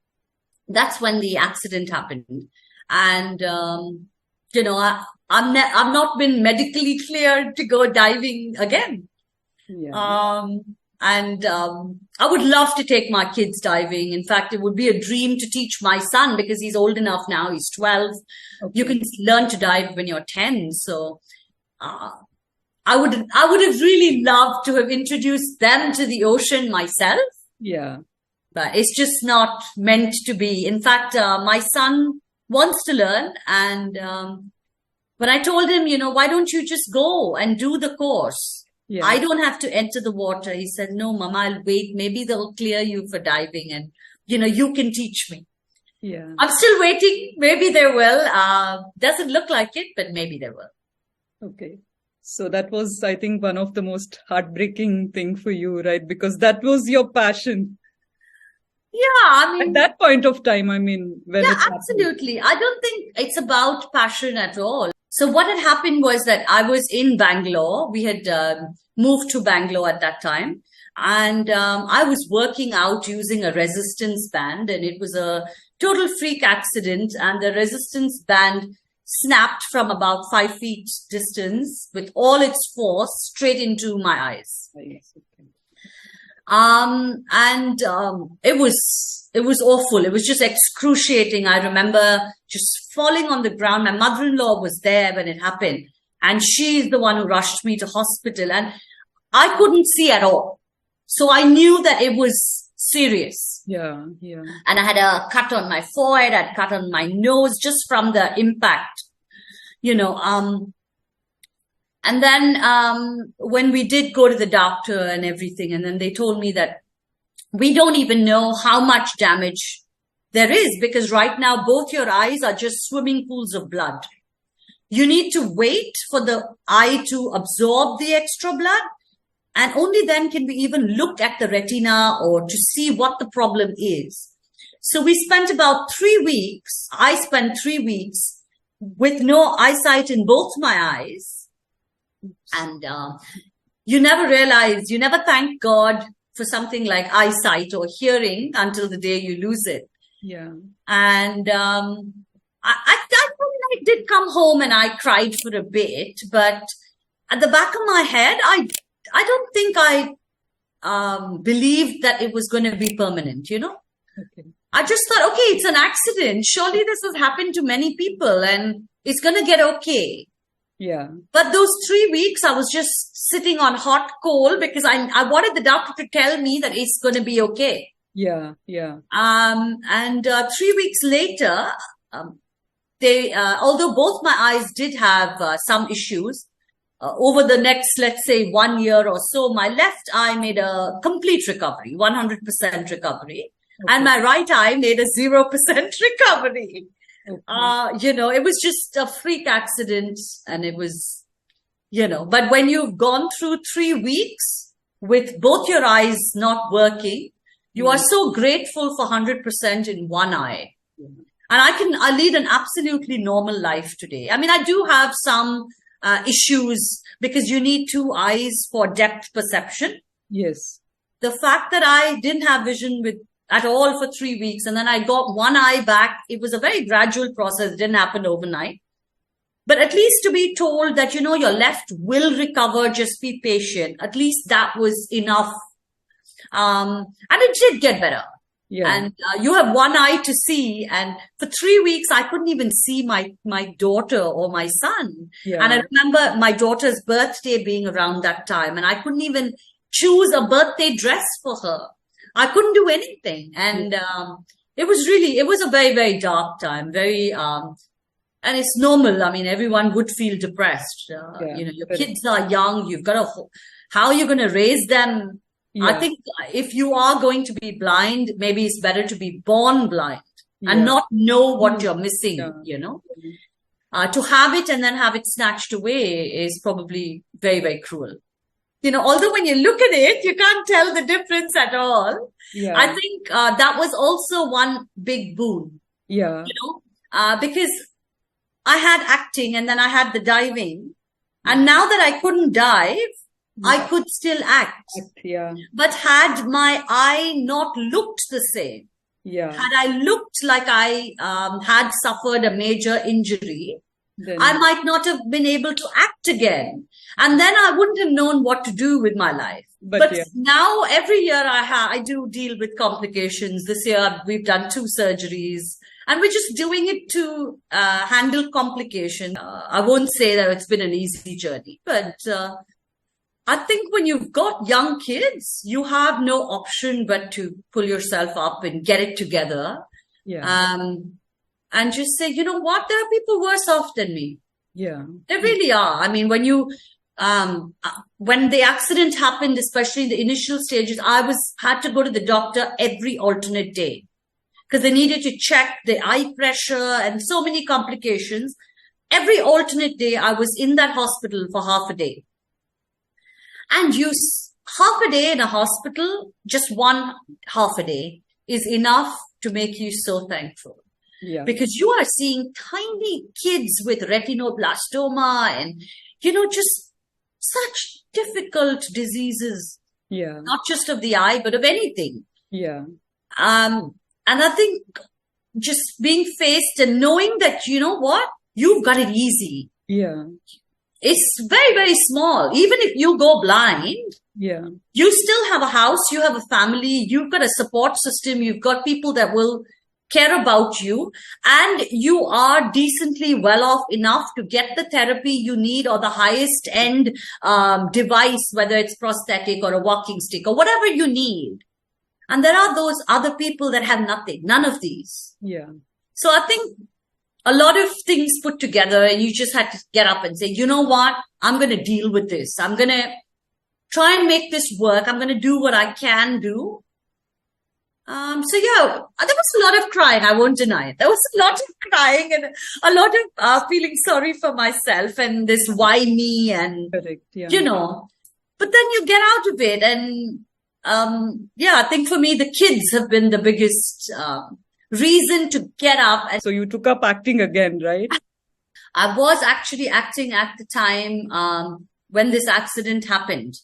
that's when the accident happened. And, I've not been medically cleared to go diving again. Yeah. I would love to take my kids diving. In fact, it would be a dream to teach my son, because he's old enough now. He's 12. Okay. You can learn to dive when you're 10. So, I would have really loved to have introduced them to the ocean myself. Yeah. But it's just not meant to be. In fact, my son wants to learn. And when I told him, why don't you just go and do the course? Yeah. I don't have to enter the water. He said, no, Mama, I'll wait. Maybe they'll clear you for diving and, you can teach me. Yeah. I'm still waiting. Maybe they will. Doesn't look like it, but maybe they will. Okay. So that was, I think, one of the most heartbreaking thing for you, right? Because that was your passion. Yeah, At that point of time, when yeah, it happened. absolutely. I don't think it's about passion at all. So what had happened was that I was in Bangalore. We had moved to Bangalore at that time. And I was working out using a resistance band, and it was a total freak accident. And the resistance band snapped from about 5 feet distance with all its force straight into my eyes. Yes, okay. It was awful. It was just excruciating. I remember just falling on the ground. My mother-in-law was there when it happened, and she's the one who rushed me to hospital, and I couldn't see at all. So I knew that it was serious. Yeah, yeah. And I had a cut on my forehead, I had a cut on my nose just from the impact, and then when we did go to the doctor and everything, and then they told me that we don't even know how much damage there is, because right now both your eyes are just swimming pools of blood. You need to wait for the eye to absorb the extra blood, and only then can we even look at the retina or to see what the problem is. So we spent about 3 weeks. I spent 3 weeks with no eyesight in both my eyes. And you never realize, you never thank God for something like eyesight or hearing until the day you lose it. Yeah. And I did come home and I cried for a bit, but at the back of my head, I don't think I believed that it was going to be permanent, Okay. I just thought, okay, it's an accident. Surely this has happened to many people and it's going to get okay. Yeah. But those 3 weeks, I was just sitting on hot coal because I wanted the doctor to tell me that it's going to be okay. Yeah. Yeah. 3 weeks later, although both my eyes did have some issues, over the next, let's say 1 year or so, my left eye made a complete recovery, 100% recovery. Okay. And my right eye made a 0% recovery. Okay. It was just a freak accident, and it was, but when you've gone through 3 weeks with both your eyes not working, you are so grateful for 100% in one eye. Yeah. And I lead an absolutely normal life today. I mean, I do have some issues because you need 2 eyes for depth perception. Yes. The fact that I didn't have vision at all for 3 weeks, and then I got 1 eye back, it was a very gradual process. It didn't happen overnight. But at least to be told that, your left will recover, just be patient. At least that was enough. And it did get better. And you have one eye to see. And for 3 weeks, I couldn't even see my daughter or my son. And I remember my daughter's birthday being around that time. And I couldn't even choose a birthday dress for her. I couldn't do anything. And it was a very, very dark time. And it's normal. I mean, everyone would feel depressed. Your kids are young. How are you going to raise them? I think if you are going to be blind, maybe it's better to be born blind and not know what you're missing, to have it and then have it snatched away is probably very, very cruel. Although when you look at it, you can't tell the difference at all. I think that was also one big boon, because I had acting and then I had the diving. And now that I couldn't dive, I could still act. But had my eye not looked the same, had I looked like I had suffered a major injury, then I might not have been able to act again. And then I wouldn't have known what to do with my life. But now every year I do deal with complications. This year we've done 2 surgeries. And we're just doing it to handle complications. I won't say that it's been an easy journey, but I think when you've got young kids, you have no option but to pull yourself up and get it together. And just say, you know what, there are people worse off than me. There really are. I mean, when the accident happened, especially in the initial stages, I had to go to the doctor every alternate day, because they needed to check the eye pressure and so many complications. Every alternate day, I was in that hospital for half a day. And half a day in a hospital, just one half a day, is enough to make you so thankful. Because you are seeing tiny kids with retinoblastoma and, just such difficult diseases. Not just of the eye, but of anything. And I think just being faced and knowing that, you know what, you've got it easy. It's very, very small. Even if you go blind, you still have a house, you have a family, you've got a support system, you've got people that will care about you, and you are decently well off enough to get the therapy you need or the highest end device, whether it's prosthetic or a walking stick or whatever you need. And there are those other people that have nothing, none of these. So I think a lot of things put together, and you just had to get up and say, you know what, I'm going to deal with this. I'm going to try and make this work. I'm going to do what I can do. There was a lot of crying. I won't deny it. There was a lot of crying and a lot of feeling sorry for myself and this why me and, but then you get out of it. And, I think for me, the kids have been the biggest, reason to get up. So you took up acting again, right? I was actually acting at the time, when this accident happened.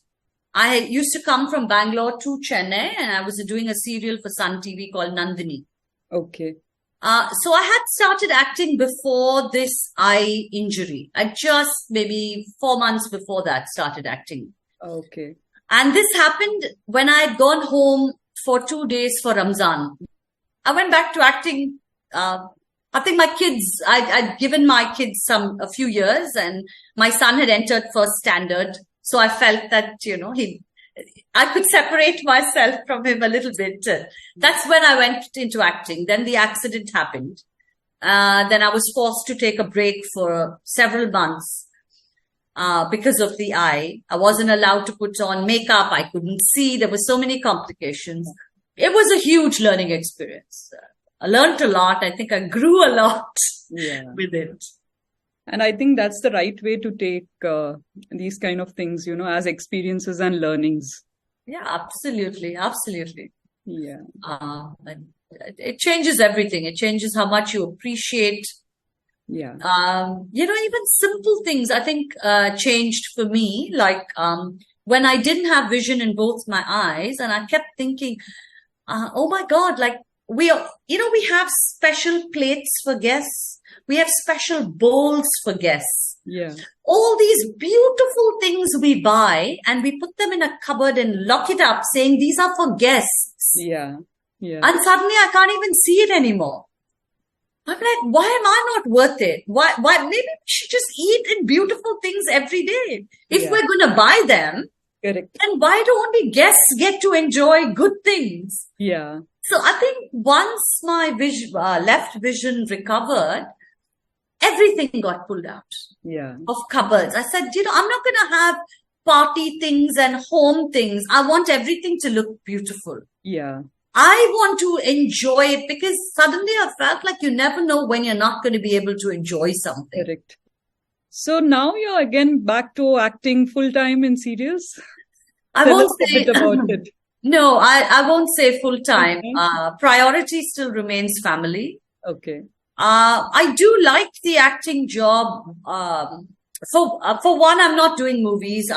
I used to come from Bangalore to Chennai, and I was doing a serial for Sun TV called Nandini. Okay. So I had started acting before this eye injury. I just maybe 4 months before that started acting. Okay. And this happened when I had gone home for 2 days for Ramzan. I went back to acting. I think my kids, I'd given my kids a few years, and my son had entered first standard. So I felt that, I could separate myself from him a little bit. That's when I went into acting. Then the accident happened. Then I was forced to take a break for several months because of the eye. I wasn't allowed to put on makeup. I couldn't see. There were so many complications. It was a huge learning experience. I learned a lot. I think I grew a lot with it. And I think that's the right way to take these kind of things, as experiences and learnings. Yeah, absolutely. Absolutely. Yeah. It changes everything. It changes how much you appreciate. Yeah. Even simple things I think changed for me. Like when I didn't have vision in both my eyes, and I kept thinking, oh my God, like we have special plates for guests. We have special bowls for guests. Yeah. All these beautiful things we buy, and we put them in a cupboard and lock it up saying these are for guests. Yeah. Yeah. And suddenly I can't even see it anymore. I'm like, why am I not worth it? Why maybe we should just eat in beautiful things every day. If Yeah. we're going to buy them, Correct. then why don't we guests get to enjoy good things? Yeah. So I think once my left vision recovered, everything got pulled out Yeah. of cupboards. I said, I'm not going to have party things and home things. I want everything to look beautiful. Yeah. I want to enjoy it, because suddenly I felt like you never know when you're not going to be able to enjoy something. Correct. So now you're again back to acting full-time in serials? I Tell won't us a say bit about it. No, I won't say full time. Okay. Priority still remains family. Okay. I do like the acting job. For one, I'm not doing movies.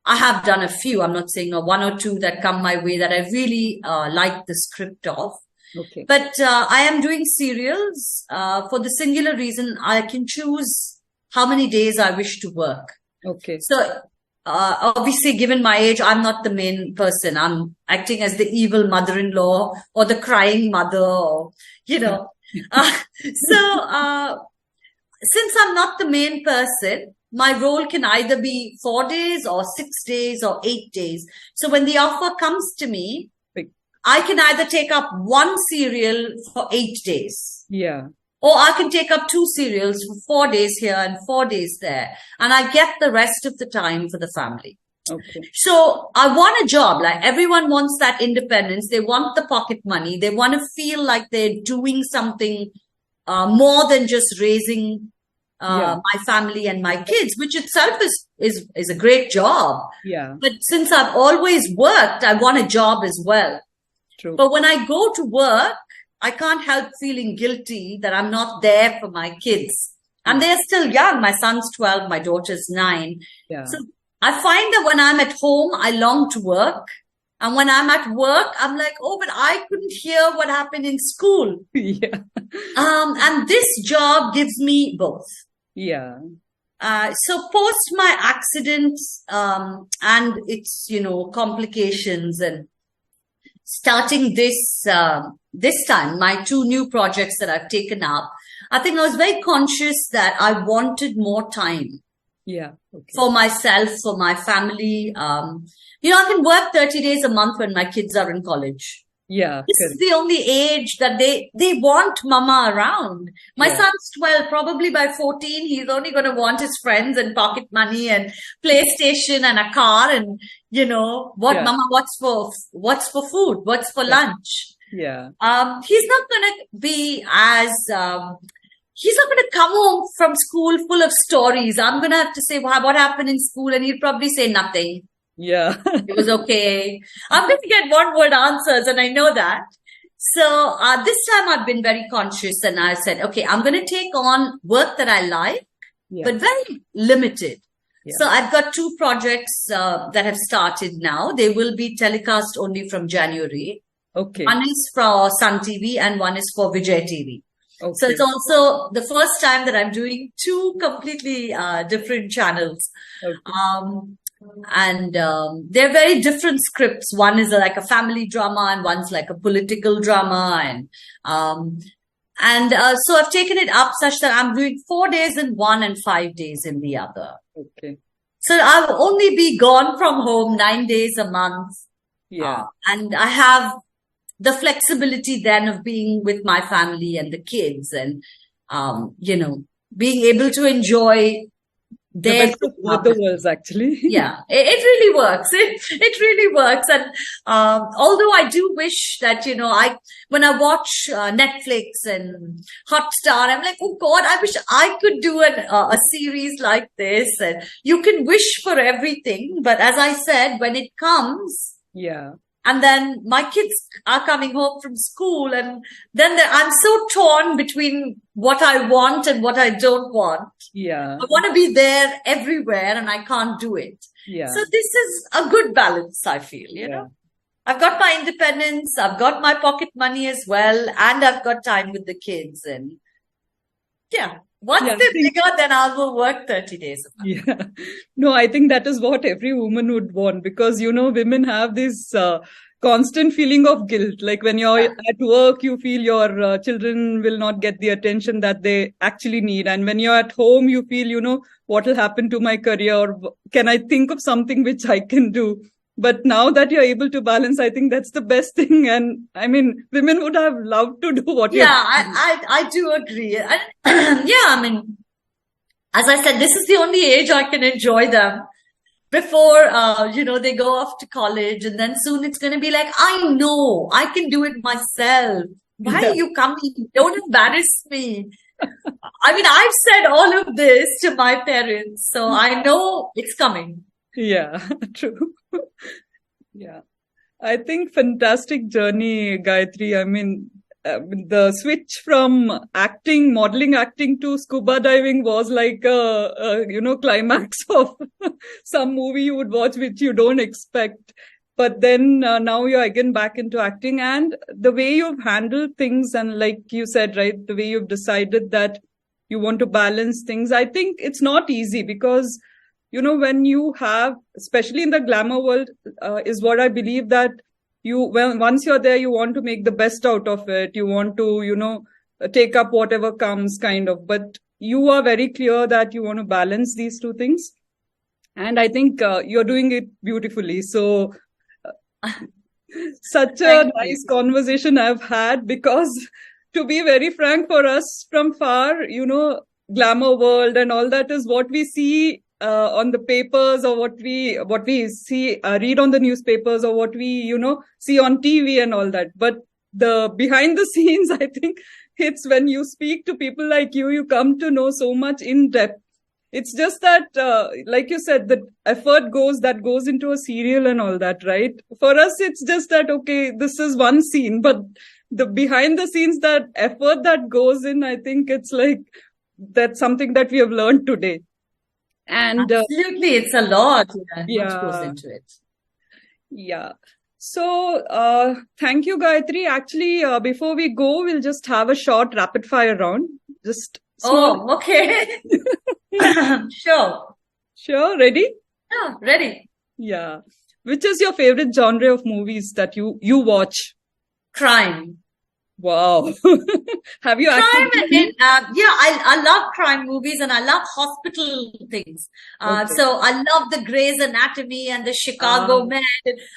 I have done a few. I'm not saying one or two that come my way that I really like the script of. Okay. But I am doing serials for the singular reason I can choose how many days I wish to work. Okay. So obviously, given my age, I'm not the main person. I'm acting as the evil mother-in-law or the crying mother, or, since I'm not the main person, my role can either be 4 days or 6 days or 8 days. So when the offer comes to me, I can either take up one serial for 8 days. Yeah. Or I can take up 2 serials for 4 days here and 4 days there. And I get the rest of the time for the family. Okay. So I want a job. Like, everyone wants that independence. They want the pocket money. They want to feel like they're doing something more than just raising my family and my kids, which itself is a great job. Yeah. But since I've always worked, I want a job as well. True. But when I go to work, I can't help feeling guilty that I'm not there for my kids. And they're still young. My son's 12, my daughter's 9. Yeah. So I find that when I'm at home, I long to work. And when I'm at work, I'm like, oh, but I couldn't hear what happened in school. Yeah. And this job gives me both. Yeah. So post my accident and its, complications, and starting this time, my 2 new projects that I've taken up, I think I was very conscious that I wanted more time. Yeah. Okay. For myself, for my family. I can work 30 days a month when my kids are in college. Yeah. This is the only age that they want mama around. My son's 12, probably by 14, he's only going to want his friends and pocket money and PlayStation and a car and, mama, what's for food? What's for lunch? Yeah. He's not going to be as, he's not going to come home from school full of stories. I'm going to have to say, what happened in school? And he'll probably say nothing. Yeah. It was okay. I'm going to get one-word answers, and I know that. So this time I've been very conscious, and I said, okay, I'm going to take on work that I like, but very limited. Yeah. So I've got 2 projects that have started now. They will be telecast only from January. Okay. One is for Sun TV and one is for Vijay TV. Okay. So it's also the first time that I'm doing 2 completely different channels. Okay. And they're very different scripts. One is like a family drama and one's like a political drama. So I've taken it up such that I'm doing 4 days in one and 5 days in the other. Okay. So I'll only be gone from home 9 days a month. Yeah. And I have the flexibility then of being with my family and the kids and, being able to enjoy the best of the worlds, actually. Yeah, it really works. It really works. And although I do wish that, when I watch Netflix and Hotstar, I'm like, oh God, I wish I could do a series like this. And you can wish for everything. But as I said, when it comes, and then my kids are coming home from school, and then I'm so torn between what I want and what I don't want. Yeah. I want to be there everywhere and I can't do it. Yeah. So this is a good balance, I feel, you know. I've got my independence, I've got my pocket money as well, and I've got time with the kids. And once they're bigger, then I will work 30 days a month. Yeah. No, I think that is what every woman would want, because, women have this constant feeling of guilt. Like when you're at work, you feel your children will not get the attention that they actually need. And when you're at home, you feel, what will happen to my career? Or can I think of something which I can do? But now that you're able to balance, I think that's the best thing. And I mean, women would have loved to do what you're doing. I do agree. Yeah, I mean, as I said, this is the only age I can enjoy them before, they go off to college, and then soon it's going to be like, I know I can do it myself. Why are you coming? Don't embarrass me. I mean, I've said all of this to my parents, so I know it's coming. Yeah, true. Yeah. I think fantastic journey, Gayatri. I mean, the switch from modeling acting to scuba diving was like a climax of some movie you would watch, which you don't expect. But then now you're again back into acting, and the way you've handled things, and like you said, right, the way you've decided that you want to balance things. I think it's not easy because, when you have, especially in the glamour world, is what I believe that once you're there, you want to make the best out of it. You want to, take up whatever comes kind of, but you are very clear that you want to balance these two things. And I think you're doing it beautifully. So such a nice conversation I've had, because to be very frank, for us from far, glamour world and all that is what we see on the papers, or what we see, read on the newspapers, or what we, see on TV and all that. But the behind the scenes, I think it's when you speak to people like you come to know so much in depth. It's just that, like you said, the effort that goes into a serial and all that, right? For us, it's just that, okay, this is one scene, but the behind the scenes, that effort that goes in, I think it's like, that's something that we have learned today. And absolutely, it's a lot. Much goes into it. Yeah. So, thank you, Gayatri. Actually, before we go, we'll just have a short rapid fire round. Just small. Oh, okay. Sure. Sure. Ready? Yeah, ready. Yeah. Which is your favorite genre of movies that you watch? Crime. Wow. Have you crime and I love crime movies, and I love hospital things. So I love the Grey's Anatomy and the Chicago Med.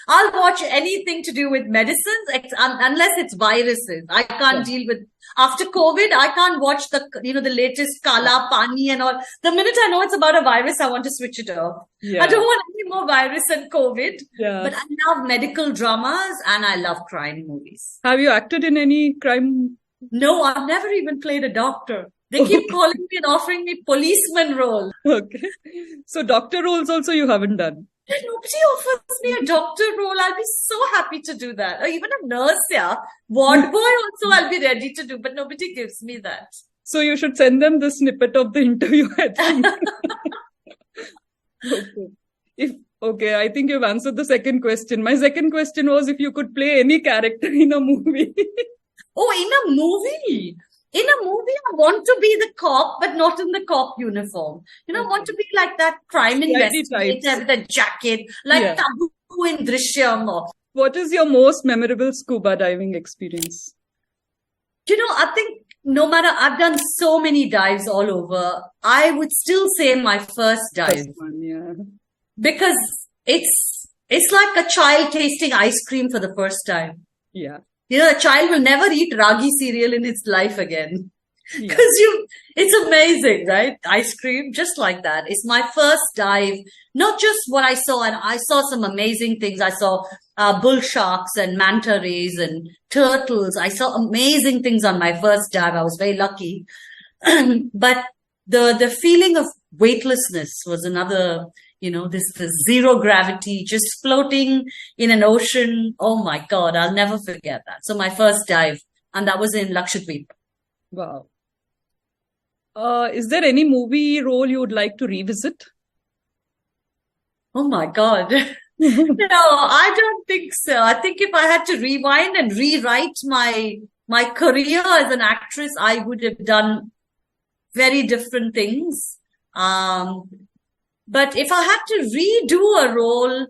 I'll watch anything to do with medicines, unless it's viruses. I can't deal with. After COVID, I can't watch the latest Kala Pani and all. The minute I know it's about a virus, I want to switch it off. Yeah. I don't want any more virus and COVID. Yeah. But I love medical dramas, and I love crime movies. Have you acted in any crime? No, I've never even played a doctor. They keep calling me and offering me policeman role. Okay. So doctor roles also you haven't done? Nobody offers me a doctor role. I'll be so happy to do that. Or even a nurse, ward boy also I'll be ready to do, but nobody gives me that. So you should send them the snippet of the interview, I think. Okay, I think you've answered the second question. My second question was if you could play any character in a movie. Oh, in a movie? In a movie, I want to be the cop, but not in the cop uniform. I want to be like that crime investigator with a jacket, like Tabu in Drishyam. What is your most memorable scuba diving experience? I think no matter, I've done so many dives all over, I would still say my first dive. First one, because it's like a child tasting ice cream for the first time. Yeah. A child will never eat ragi cereal in its life again. Because it's amazing, right? Ice cream, just like that. It's my first dive. Not just what I saw, and I saw some amazing things. I saw bull sharks and manta rays and turtles. I saw amazing things on my first dive. I was very lucky. But the feeling of weightlessness was another. This zero gravity, just floating in an ocean. Oh my God, I'll never forget that. So my first dive, and that was in Lakshadweep. Wow. Is there any movie role you would like to revisit? Oh my God. No, I don't think so. I think if I had to rewind and rewrite my career as an actress, I would have done very different things. But if I had to redo a role,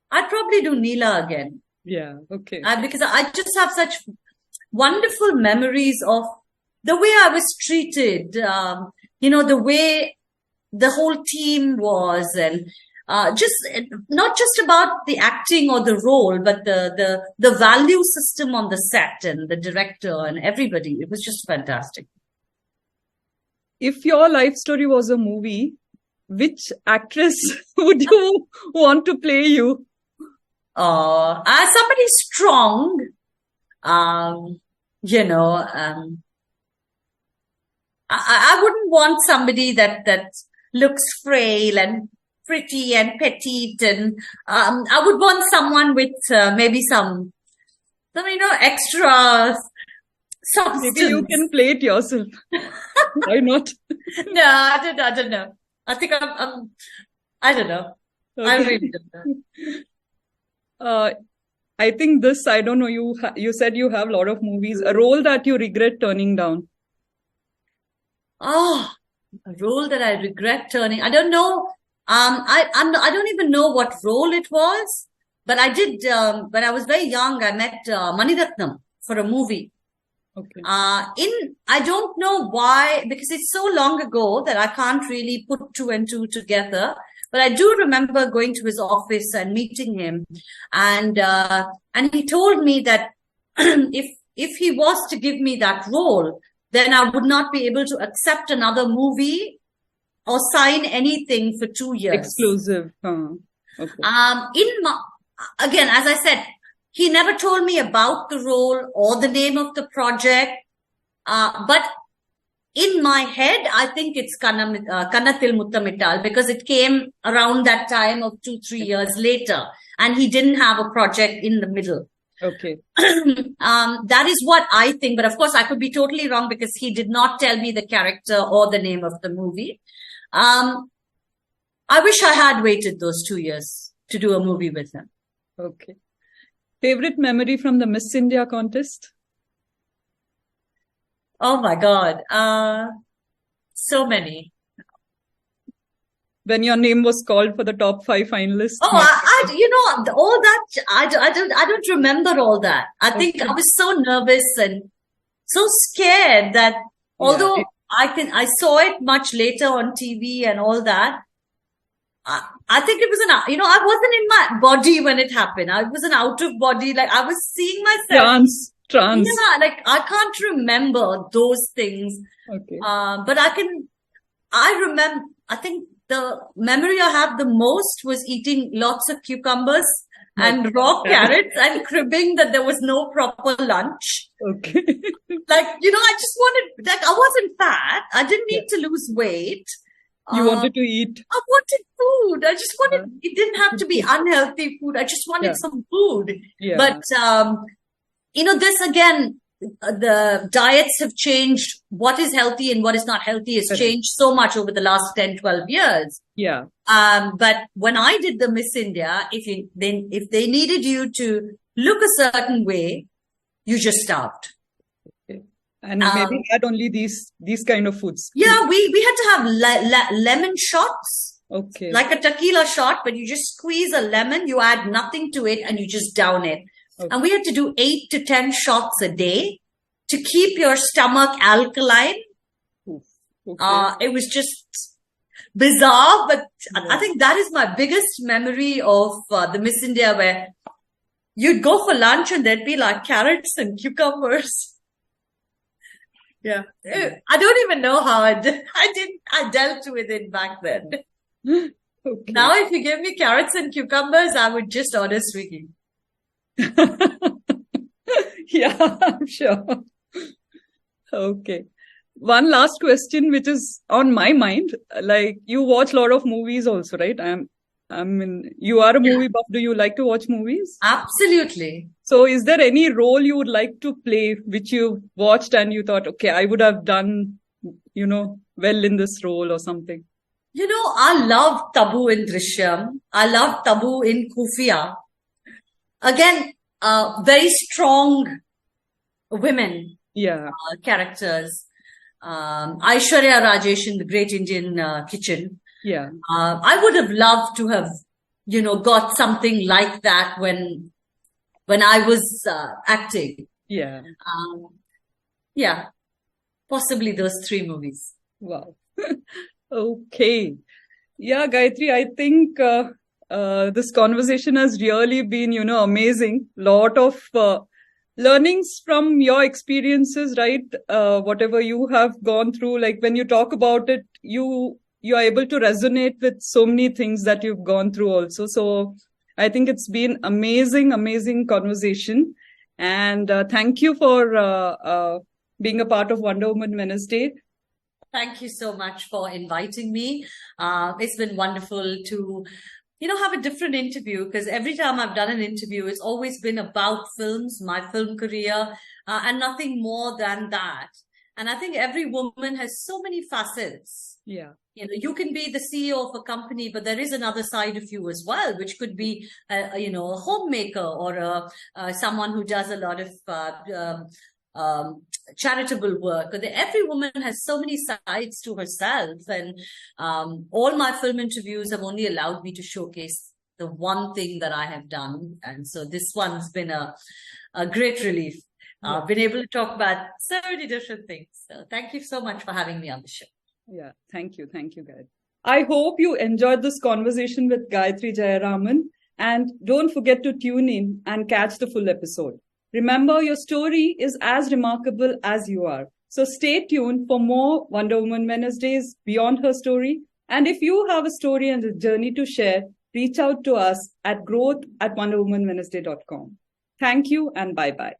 I'd probably do Neela again. Yeah. Okay. Because I just have such wonderful memories of the way I was treated, the way the whole team was, and just not just about the acting or the role, but the value system on the set and the director and everybody. It was just fantastic. If your life story was a movie, which actress would you want to play you? Somebody strong, I wouldn't want somebody that looks frail and pretty and petite, and I would want someone with maybe some extra substance. Maybe you can play it yourself. Why not? No, I don't know. I think I don't know. Okay. I really don't know. I think I don't know, you said you have a lot of movies. A role that you regret turning down? Oh, a role that I regret turning. I don't know. I don't even know what role it was, but I did, when I was very young, I met Mani Ratnam for a movie. Okay. I don't know why, because it's so long ago that I can't really put two and two together. But I do remember going to his office and meeting him, and he told me that if he was to give me that role, then I would not be able to accept another movie or sign anything for 2 years. Exclusive. Okay. Again, as I said, he never told me about the role or the name of the project, but in my head, I think it's Kannathil Muttamittal, because it came around that time of 2-3 years later, and he didn't have a project in the middle. Okay. That is what I think, but of course I could be totally wrong because he did not tell me the character or the name of the movie. I wish I had waited those 2 years to do a movie with him. Okay. Favorite memory from the Miss India contest? Oh my God. So many. When your name was called for the top 5 finalists? Oh, all that, I don't remember all that. I think I was so nervous and so scared that although I saw it much later on TV and all that, I think it was I wasn't in my body when it happened. I was an out of body, like I was seeing myself. Trance. Yeah, like I can't remember those things. Okay. But I think the memory I have the most was eating lots of cucumbers and raw carrots and cribbing that there was no proper lunch. Okay. I just wanted, I wasn't fat. I didn't need to lose weight. You wanted to eat. I wanted food. I just wanted, it didn't have to be unhealthy food. I just wanted some food. Yeah. But, this again, the diets have changed. What is healthy and what is not healthy has changed so much over the last 10, 12 years. Yeah. But when I did the Miss India, if they needed you to look a certain way, you just starved. Okay. And maybe had only these kind of foods. Yeah, we had to have lemon shots. Okay. Like a tequila shot, but you just squeeze a lemon, you add nothing to it, and you just down it. Okay. And we had to do 8 to 10 shots a day to keep your stomach alkaline. Okay. It was just bizarre, but I think that is my biggest memory of the Miss India, where you'd go for lunch and there'd be like carrots and cucumbers. Yeah. I don't even know how I dealt with it back then. Okay. Now, if you give me carrots and cucumbers, I would just order Swiggy. Yeah, I'm sure. Okay. One last question, which is on my mind. Like, you watch a lot of movies also, right? You are a movie buff. Do you like to watch movies? Absolutely. So is there any role you would like to play, which you watched and you thought, okay, I would have done, well in this role or something? I love Tabu in Drishyam. I love Tabu in Khufiya. Again, very strong women characters. Aishwarya Rajesh in The Great Indian Kitchen. Yeah. I would have loved to have, got something like that when when I was acting. Yeah. Yeah, possibly those 3 movies. Wow. Okay. Yeah, Gayatri, I think this conversation has really been, amazing. Lot of learnings from your experiences, right? Whatever you have gone through, like when you talk about it, you are able to resonate with so many things that you've gone through also. So I think it's been amazing conversation. And thank you for being a part of Wonder Woman Wednesday. Thank you so much for inviting me. It's been wonderful to, have a different interview, because every time I've done an interview, it's always been about films, my film career, and nothing more than that. And I think every woman has so many facets. Yeah. You can be the CEO of a company, but there is another side of you as well, which could be, a homemaker, or someone who does a lot of charitable work. Every woman has so many sides to herself, and all my film interviews have only allowed me to showcase the one thing that I have done. And so this one's been a great relief. Been able to talk about so many different things. So thank you so much for having me on the show. Yeah, thank you, Gayatri. I hope you enjoyed this conversation with Gayatri Jayaraman, and don't forget to tune in and catch the full episode. Remember, your story is as remarkable as you are. So stay tuned for more Wonder Woman Wednesdays Beyond Her Story. And if you have a story and a journey to share, reach out to us at growth@wonderwomanwednesday.com. Thank you and bye-bye.